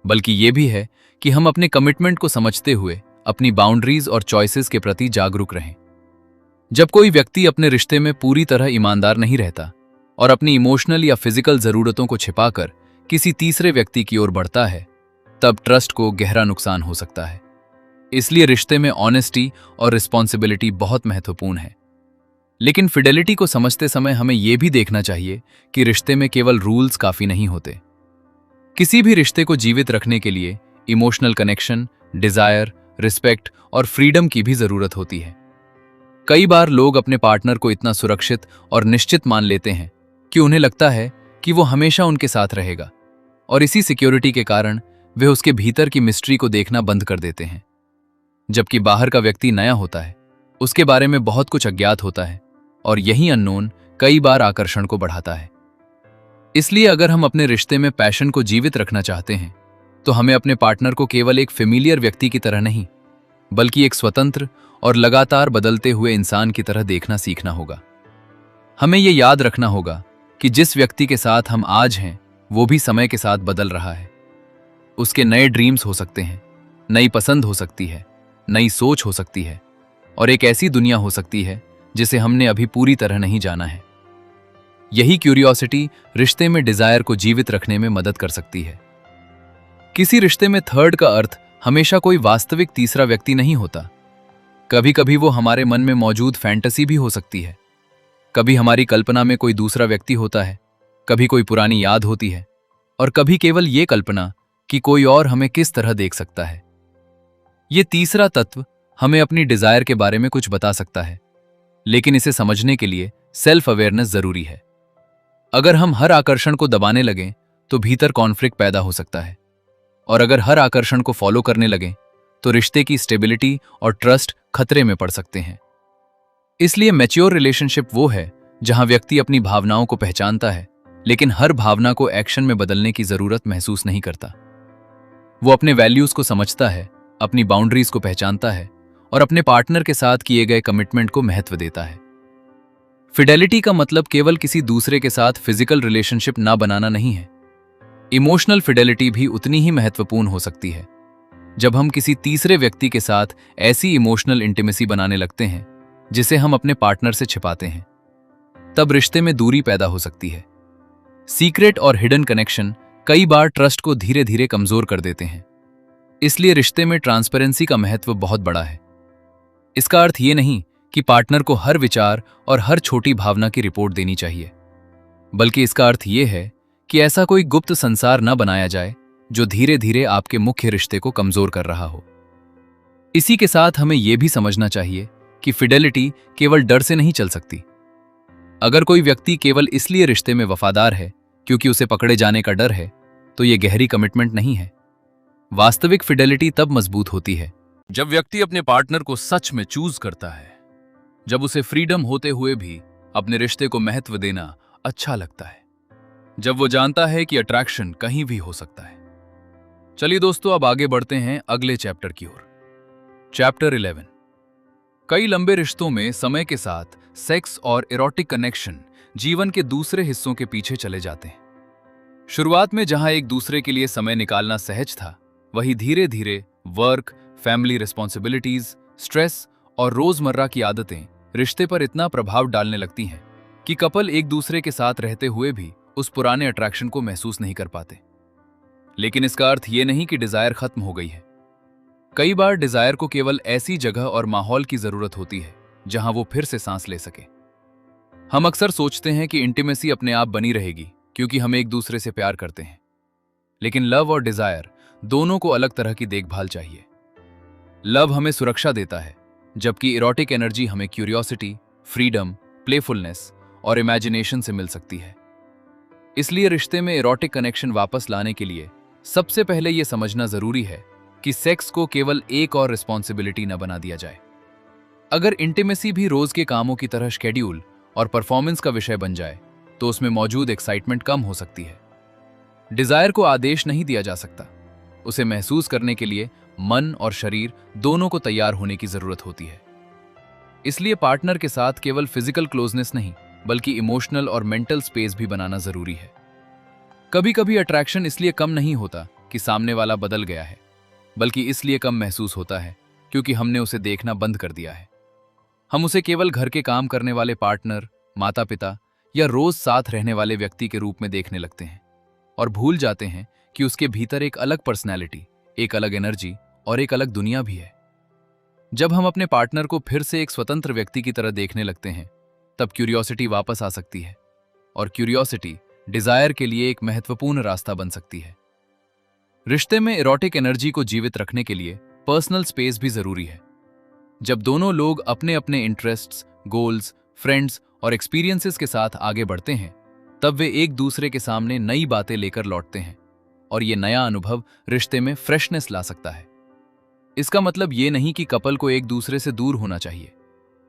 बल्कि यह भी है कि हम अपने कमिटमेंट को समझते हुए अपनी बाउंड्रीज और चॉइसेस के प्रति जागरूक रहें। जब कोई व्यक्ति अपने रिश्ते में पूरी तरह ईमानदार नहीं रहता और अपनी इमोशनल या फिजिकल जरूरतों को छिपाकर किसी तीसरे व्यक्ति की ओर बढ़ता है, तब ट्रस्ट को गहरा नुकसान हो सकता है। इसलिए रिश्ते में ऑनेस्टी और रिस्पॉन्सिबिलिटी बहुत महत्वपूर्ण है। लेकिन फिडेलिटी को समझते समय हमें यह भी देखना चाहिए कि रिश्ते में केवल रूल्स काफी नहीं होते। किसी भी रिश्ते को जीवित रखने के लिए इमोशनल कनेक्शन, डिजायर, रिस्पेक्ट और फ्रीडम की भी जरूरत होती है। कई बार लोग अपने पार्टनर को इतना सुरक्षित और निश्चित मान लेते हैं कि उन्हें लगता है कि वो हमेशा उनके साथ रहेगा, और इसी सिक्योरिटी के कारण वे उसके भीतर की मिस्ट्री को देखना बंद कर देते हैं। जबकि बाहर का व्यक्ति नया होता है, उसके बारे में बहुत कुछ अज्ञात होता है, और यही अननोन कई बार आकर्षण को बढ़ाता है। इसलिए अगर हम अपने रिश्ते में पैशन को जीवित रखना चाहते हैं, तो हमें अपने पार्टनर को केवल एक फेमिलियर व्यक्ति की तरह नहीं, बल्कि एक स्वतंत्र और लगातार बदलते हुए इंसान की तरह देखना सीखना होगा। हमें यह याद रखना होगा कि जिस व्यक्ति के साथ हम आज हैं, वो भी समय के साथ बदल रहा है। उसके नए ड्रीम्स हो सकते हैं, नई पसंद हो सकती है, नई सोच हो सकती है, और एक ऐसी दुनिया हो सकती है जिसे हमने अभी पूरी तरह नहीं जाना है। यही क्यूरियोसिटी रिश्ते में डिजायर को जीवित रखने में मदद कर सकती है। किसी रिश्ते में थर्ड का अर्थ हमेशा कोई वास्तविक तीसरा व्यक्ति नहीं होता। कभी कभी वो हमारे मन में मौजूद फैंटेसी भी हो सकती है। कभी हमारी कल्पना में कोई दूसरा व्यक्ति होता है, कभी कोई पुरानी याद होती है, और कभी केवल ये कल्पना कि कोई और हमें किस तरह देख सकता है। ये तीसरा तत्व हमें अपनी डिजायर के बारे में कुछ बता सकता है, लेकिन इसे समझने के लिए सेल्फ अवेयरनेस जरूरी है। अगर हम हर आकर्षण को दबाने लगें तो भीतर कॉन्फ्लिक्ट पैदा हो सकता है, और अगर हर आकर्षण को फॉलो करने लगें तो रिश्ते की स्टेबिलिटी और ट्रस्ट खतरे में पड़ सकते हैं। इसलिए मैच्योर रिलेशनशिप वो है जहां व्यक्ति अपनी भावनाओं को पहचानता है, लेकिन हर भावना को एक्शन में बदलने की जरूरत महसूस नहीं करता। वो अपने वैल्यूज को समझता है, अपनी बाउंड्रीज को पहचानता है, और अपने पार्टनर के साथ किए गए कमिटमेंट को महत्व देता है। फिडेलिटी का मतलब केवल किसी दूसरे के साथ फिजिकल रिलेशनशिप ना बनाना नहीं है। इमोशनल फिडेलिटी भी उतनी ही महत्वपूर्ण हो सकती है। जब हम किसी तीसरे व्यक्ति के साथ ऐसी इमोशनल इंटीमेसी बनाने लगते हैं जिसे हम अपने पार्टनर से छिपाते हैं, तब रिश्ते में दूरी पैदा हो सकती है। सीक्रेट और हिडन कनेक्शन कई बार ट्रस्ट को धीरे धीरे कमजोर कर देते हैं। इसलिए रिश्ते में ट्रांसपेरेंसी का महत्व बहुत बड़ा है। इसका अर्थ ये नहीं कि पार्टनर को हर विचार और हर छोटी भावना की रिपोर्ट देनी चाहिए, बल्कि इसका अर्थ यह है कि ऐसा कोई गुप्त संसार न बनाया जाए जो धीरे धीरे आपके मुख्य रिश्ते को कमजोर कर रहा हो। इसी के साथ हमें यह भी समझना चाहिए कि फिडेलिटी केवल डर से नहीं चल सकती। अगर कोई व्यक्ति केवल इसलिए रिश्ते में वफादार है क्योंकि उसे पकड़े जाने का डर है, तो यह गहरी कमिटमेंट नहीं है। वास्तविक फिडेलिटी तब मजबूत होती है जब व्यक्ति अपने पार्टनर को सच में चूज करता है, जब उसे फ्रीडम होते हुए भी अपने रिश्ते को महत्व देना अच्छा लगता है, जब वो जानता है कि अट्रैक्शन कहीं भी हो सकता है। चलिए दोस्तों, अब आगे बढ़ते हैं अगले चैप्टर की ओर। चैप्टर 11। कई लंबे रिश्तों में समय के साथ सेक्स और इरोटिक कनेक्शन जीवन के दूसरे हिस्सों के पीछे चले जाते हैं। शुरुआत में जहां एक दूसरे के लिए समय निकालना सहज था, वही धीरे धीरे वर्क, फैमिली रिस्पॉन्सिबिलिटीज, स्ट्रेस और रोजमर्रा की आदतें रिश्ते पर इतना प्रभाव डालने लगती हैं कि कपल एक दूसरे के साथ रहते हुए भी उस पुराने अट्रैक्शन को महसूस नहीं कर पाते। लेकिन इसका अर्थ ये नहीं कि डिजायर खत्म हो गई है। कई बार डिजायर को केवल ऐसी जगह और माहौल की जरूरत होती है जहां वो फिर से सांस ले सके। हम अक्सर सोचते हैं कि इंटीमेसी अपने आप बनी रहेगी क्योंकि हम एक दूसरे से प्यार करते हैं, लेकिन लव और डिजायर दोनों को अलग तरह की देखभाल चाहिए। लव हमें सुरक्षा देता है, जबकि इरोटिक एनर्जी हमें क्यूरियोसिटी, फ्रीडम, प्लेफुलनेस और इमेजिनेशन से मिल सकती है। इसलिए रिश्ते में इरोटिक कनेक्शन वापस लाने के लिए सबसे पहले यह समझना जरूरी है कि सेक्स को केवल एक और रिस्पॉन्सिबिलिटी न बना दिया जाए। अगर इंटीमेसी भी रोज के कामों की तरह शेड्यूल और परफॉर्मेंस का विषय बन जाए, तो उसमें मौजूद एक्साइटमेंट कम हो सकती है। डिजायर को आदेश नहीं दिया जा सकता, उसे महसूस करने के लिए मन और शरीर दोनों को तैयार होने की जरूरत होती है। इसलिए पार्टनर के साथ केवल फिजिकल क्लोजनेस नहीं, बल्कि इमोशनल और मेंटल स्पेस भी बनाना जरूरी है। कभी कभी अट्रैक्शन इसलिए कम नहीं होता कि सामने वाला बदल गया है, बल्कि इसलिए कम महसूस होता है क्योंकि हमने उसे देखना बंद कर दिया है। हम उसे केवल घर के काम करने वाले पार्टनर, माता पिता या रोज साथ रहने वाले व्यक्ति के रूप में देखने लगते हैं और भूल जाते हैं कि उसके भीतर एक अलग पर्सनैलिटी, एक अलग एनर्जी और एक अलग दुनिया भी है। जब हम अपने पार्टनर को फिर से एक स्वतंत्र व्यक्ति की तरह देखने लगते हैं, तब क्यूरियोसिटी वापस आ सकती है और क्यूरियोसिटी डिजायर के लिए एक महत्वपूर्ण रास्ता बन सकती है। रिश्ते में इरोटिक एनर्जी को जीवित रखने के लिए पर्सनल स्पेस भी जरूरी है। जब दोनों लोग अपने अपने इंटरेस्ट्स, गोल्स, फ्रेंड्स और एक्सपीरियंसेस के साथ आगे बढ़ते हैं, तब वे एक दूसरे के सामने नई बातें लेकर लौटते हैं और ये नया अनुभव रिश्ते में फ्रेशनेस ला सकता है। इसका मतलब ये नहीं कि कपल को एक दूसरे से दूर होना चाहिए,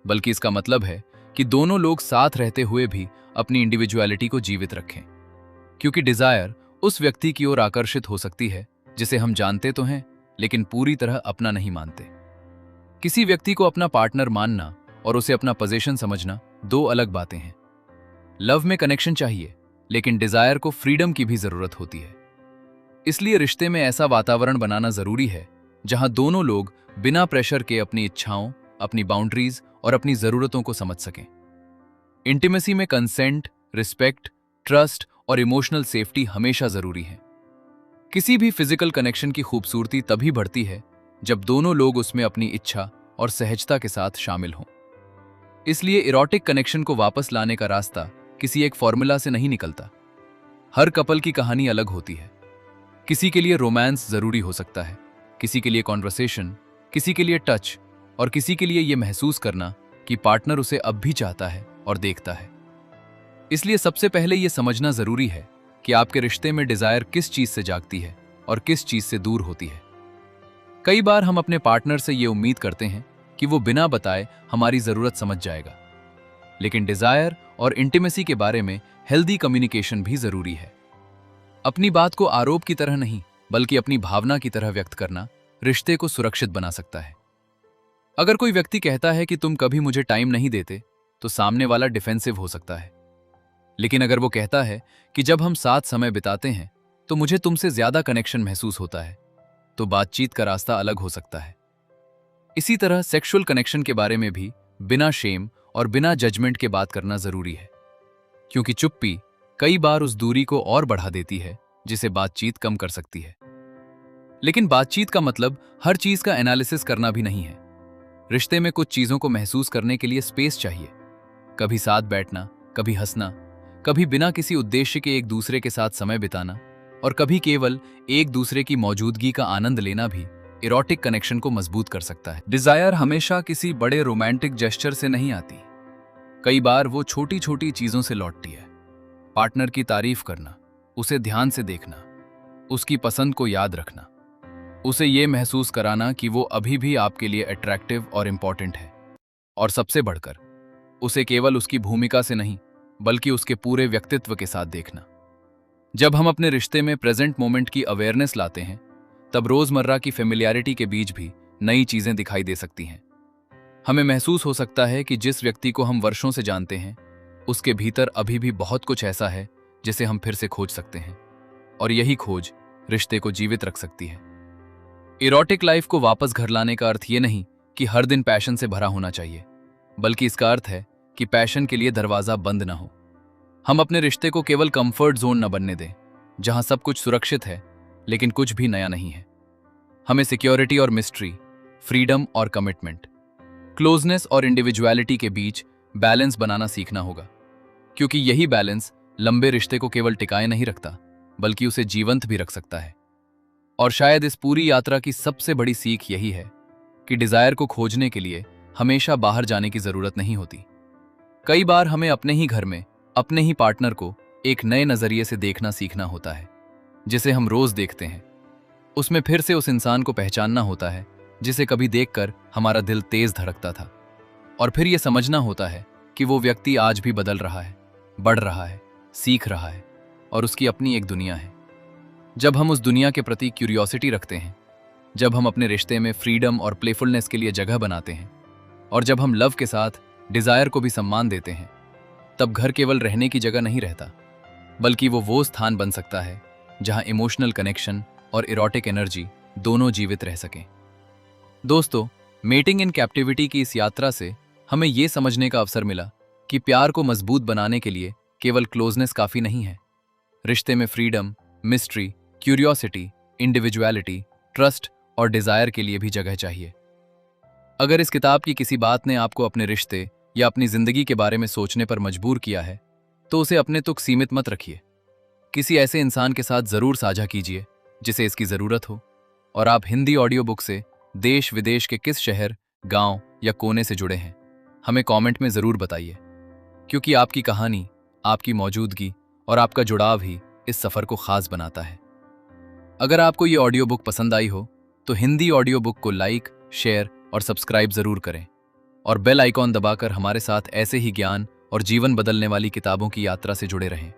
बल्कि इसका मतलब है कि दोनों लोग साथ रहते हुए भी अपनी इंडिविजुअलिटी को जीवित रखें, क्योंकि डिजायर उस व्यक्ति की ओर आकर्षित हो सकती है जिसे हम जानते तो हैं लेकिन पूरी तरह अपना नहीं मानते। किसी व्यक्ति को अपना पार्टनर मानना और उसे अपना पोजीशन समझना दो अलग बातें हैं। लव में कनेक्शन चाहिए, लेकिन डिजायर को फ्रीडम की भी जरूरत होती है। इसलिए रिश्ते में ऐसा वातावरण बनाना जरूरी है जहां दोनों लोग बिना प्रेशर के अपनी इच्छाओं, अपनी बाउंड्रीज और अपनी जरूरतों को समझ सकें। इंटीमेसी में कंसेंट, रिस्पेक्ट, ट्रस्ट और इमोशनल सेफ्टी हमेशा जरूरी है। किसी भी फिजिकल कनेक्शन की खूबसूरती तभी बढ़ती है जब दोनों लोग उसमें अपनी इच्छा और सहजता के साथ शामिल हों। इसलिए इरोटिक कनेक्शन को वापस लाने का रास्ता किसी एक फॉर्मूला से नहीं निकलता। हर कपल की कहानी अलग होती है। किसी के लिए रोमांस जरूरी हो सकता है, किसी के लिए कॉन्वर्सेशन, किसी के लिए टच और किसी के लिए यह महसूस करना कि पार्टनर उसे अब भी चाहता है और देखता है। इसलिए सबसे पहले यह समझना जरूरी है कि आपके रिश्ते में डिजायर किस चीज से जागती है और किस चीज से दूर होती है। कई बार हम अपने पार्टनर से यह उम्मीद करते हैं कि वो बिना बताए हमारी जरूरत समझ जाएगा, लेकिन डिजायर और इंटीमेसी के बारे में हेल्दी कम्युनिकेशन भी जरूरी है। अपनी बात को आरोप की तरह नहीं, बल्कि अपनी भावना की तरह व्यक्त करना रिश्ते को सुरक्षित बना सकता है। अगर कोई व्यक्ति कहता है कि तुम कभी मुझे टाइम नहीं देते, तो सामने वाला डिफेंसिव हो सकता है। लेकिन अगर वो कहता है कि जब हम साथ समय बिताते हैं तो मुझे तुमसे ज्यादा कनेक्शन महसूस होता है, तो बातचीत का रास्ता अलग हो सकता है। इसी तरह सेक्सुअल कनेक्शन के बारे में भी बिना शेम और बिना जजमेंट के बात करना जरूरी है, क्योंकि चुप्पी कई बार उस दूरी को और बढ़ा देती है जिसे बातचीत कम कर सकती है। लेकिन बातचीत का मतलब हर चीज का एनालिसिस करना भी नहीं है। रिश्ते में कुछ चीजों को महसूस करने के लिए स्पेस चाहिए। कभी साथ बैठना, कभी हंसना, कभी बिना किसी उद्देश्य के एक दूसरे के साथ समय बिताना और कभी केवल एक दूसरे की मौजूदगी का आनंद लेना भी इरोटिक कनेक्शन को मजबूत कर सकता है। डिजायर हमेशा किसी बड़े रोमांटिक जेस्चर से नहीं आती। कई बार वो छोटी छोटी चीजों से लौटती है। पार्टनर की तारीफ करना, उसे ध्यान से देखना, उसकी पसंद को याद रखना, उसे ये महसूस कराना कि वो अभी भी आपके लिए अट्रैक्टिव और इंपॉर्टेंट है, और सबसे बढ़कर उसे केवल उसकी भूमिका से नहीं बल्कि उसके पूरे व्यक्तित्व के साथ देखना। जब हम अपने रिश्ते में प्रेजेंट मोमेंट की अवेयरनेस लाते हैं, तब रोजमर्रा की फेमिलियरिटी के बीच भी नई चीजें दिखाई दे सकती हैं। हमें महसूस हो सकता है कि जिस व्यक्ति को हम वर्षों से जानते हैं, उसके भीतर अभी भी बहुत कुछ ऐसा है जिसे हम फिर से खोज सकते हैं, और यही खोज रिश्ते को जीवित रख सकती है। इरोटिक लाइफ को वापस घर लाने का अर्थ ये नहीं कि हर दिन पैशन से भरा होना चाहिए, बल्कि इसका अर्थ है कि पैशन के लिए दरवाजा बंद ना हो। हम अपने रिश्ते को केवल कंफर्ट जोन न बनने दें, जहां सब कुछ सुरक्षित है लेकिन कुछ भी नया नहीं है। हमें सिक्योरिटी और मिस्ट्री, फ्रीडम और कमिटमेंट, क्लोजनेस और इंडिविजुअलिटी के बीच बैलेंस बनाना सीखना होगा, क्योंकि यही बैलेंस लंबे रिश्ते को केवल टिकाए नहीं रखता बल्कि उसे जीवंत भी रख सकता है। और शायद इस पूरी यात्रा की सबसे बड़ी सीख यही है कि डिजायर को खोजने के लिए हमेशा बाहर जाने की जरूरत नहीं होती। कई बार हमें अपने ही घर में अपने ही पार्टनर को एक नए नजरिए से देखना सीखना होता है, जिसे हम रोज देखते हैं। उसमें फिर से उस इंसान को पहचानना होता है जिसे कभी देखकर हमारा दिल तेज धड़कता था, और फिर यह समझना होता है कि वो व्यक्ति आज भी बदल रहा है, बढ़ रहा है, सीख रहा है, और उसकी अपनी एक दुनिया है। जब हम उस दुनिया के प्रति क्यूरियोसिटी रखते हैं, जब हम अपने रिश्ते में फ्रीडम और प्लेफुलनेस के लिए जगह बनाते हैं, और जब हम लव के साथ डिजायर को भी सम्मान देते हैं, तब घर केवल रहने की जगह नहीं रहता, बल्कि वो स्थान बन सकता है जहां इमोशनल कनेक्शन और इरोटिक एनर्जी दोनों जीवित रह सकें। दोस्तों, मेटिंग इन कैप्टिविटी की इस यात्रा से हमें ये समझने का अवसर मिला कि प्यार को मजबूत बनाने के लिए केवल क्लोजनेस काफी नहीं है। रिश्ते में freedom, mystery, curiosity, individuality, trust और डिजायर के लिए भी जगह चाहिए। अगर इस किताब की किसी बात ने आपको अपने रिश्ते या अपनी जिंदगी के बारे में सोचने पर मजबूर किया है, तो उसे अपने तक सीमित मत रखिए। किसी ऐसे इंसान के साथ जरूर साझा कीजिए जिसे इसकी जरूरत हो। और आप हिंदी ऑडियो बुक से देश विदेश के किस शहर, गांव या कोने से जुड़े हैं, हमें कमेंट में जरूर बताइए, क्योंकि आपकी कहानी, आपकी मौजूदगी और आपका जुड़ाव ही इस सफर को खास बनाता है। अगर आपको ये ऑडियो बुक पसंद आई हो तो हिंदी ऑडियो बुक को लाइक, शेयर और सब्सक्राइब जरूर करें और बेल आइकॉन दबाकर हमारे साथ ऐसे ही ज्ञान और जीवन बदलने वाली किताबों की यात्रा से जुड़े रहें।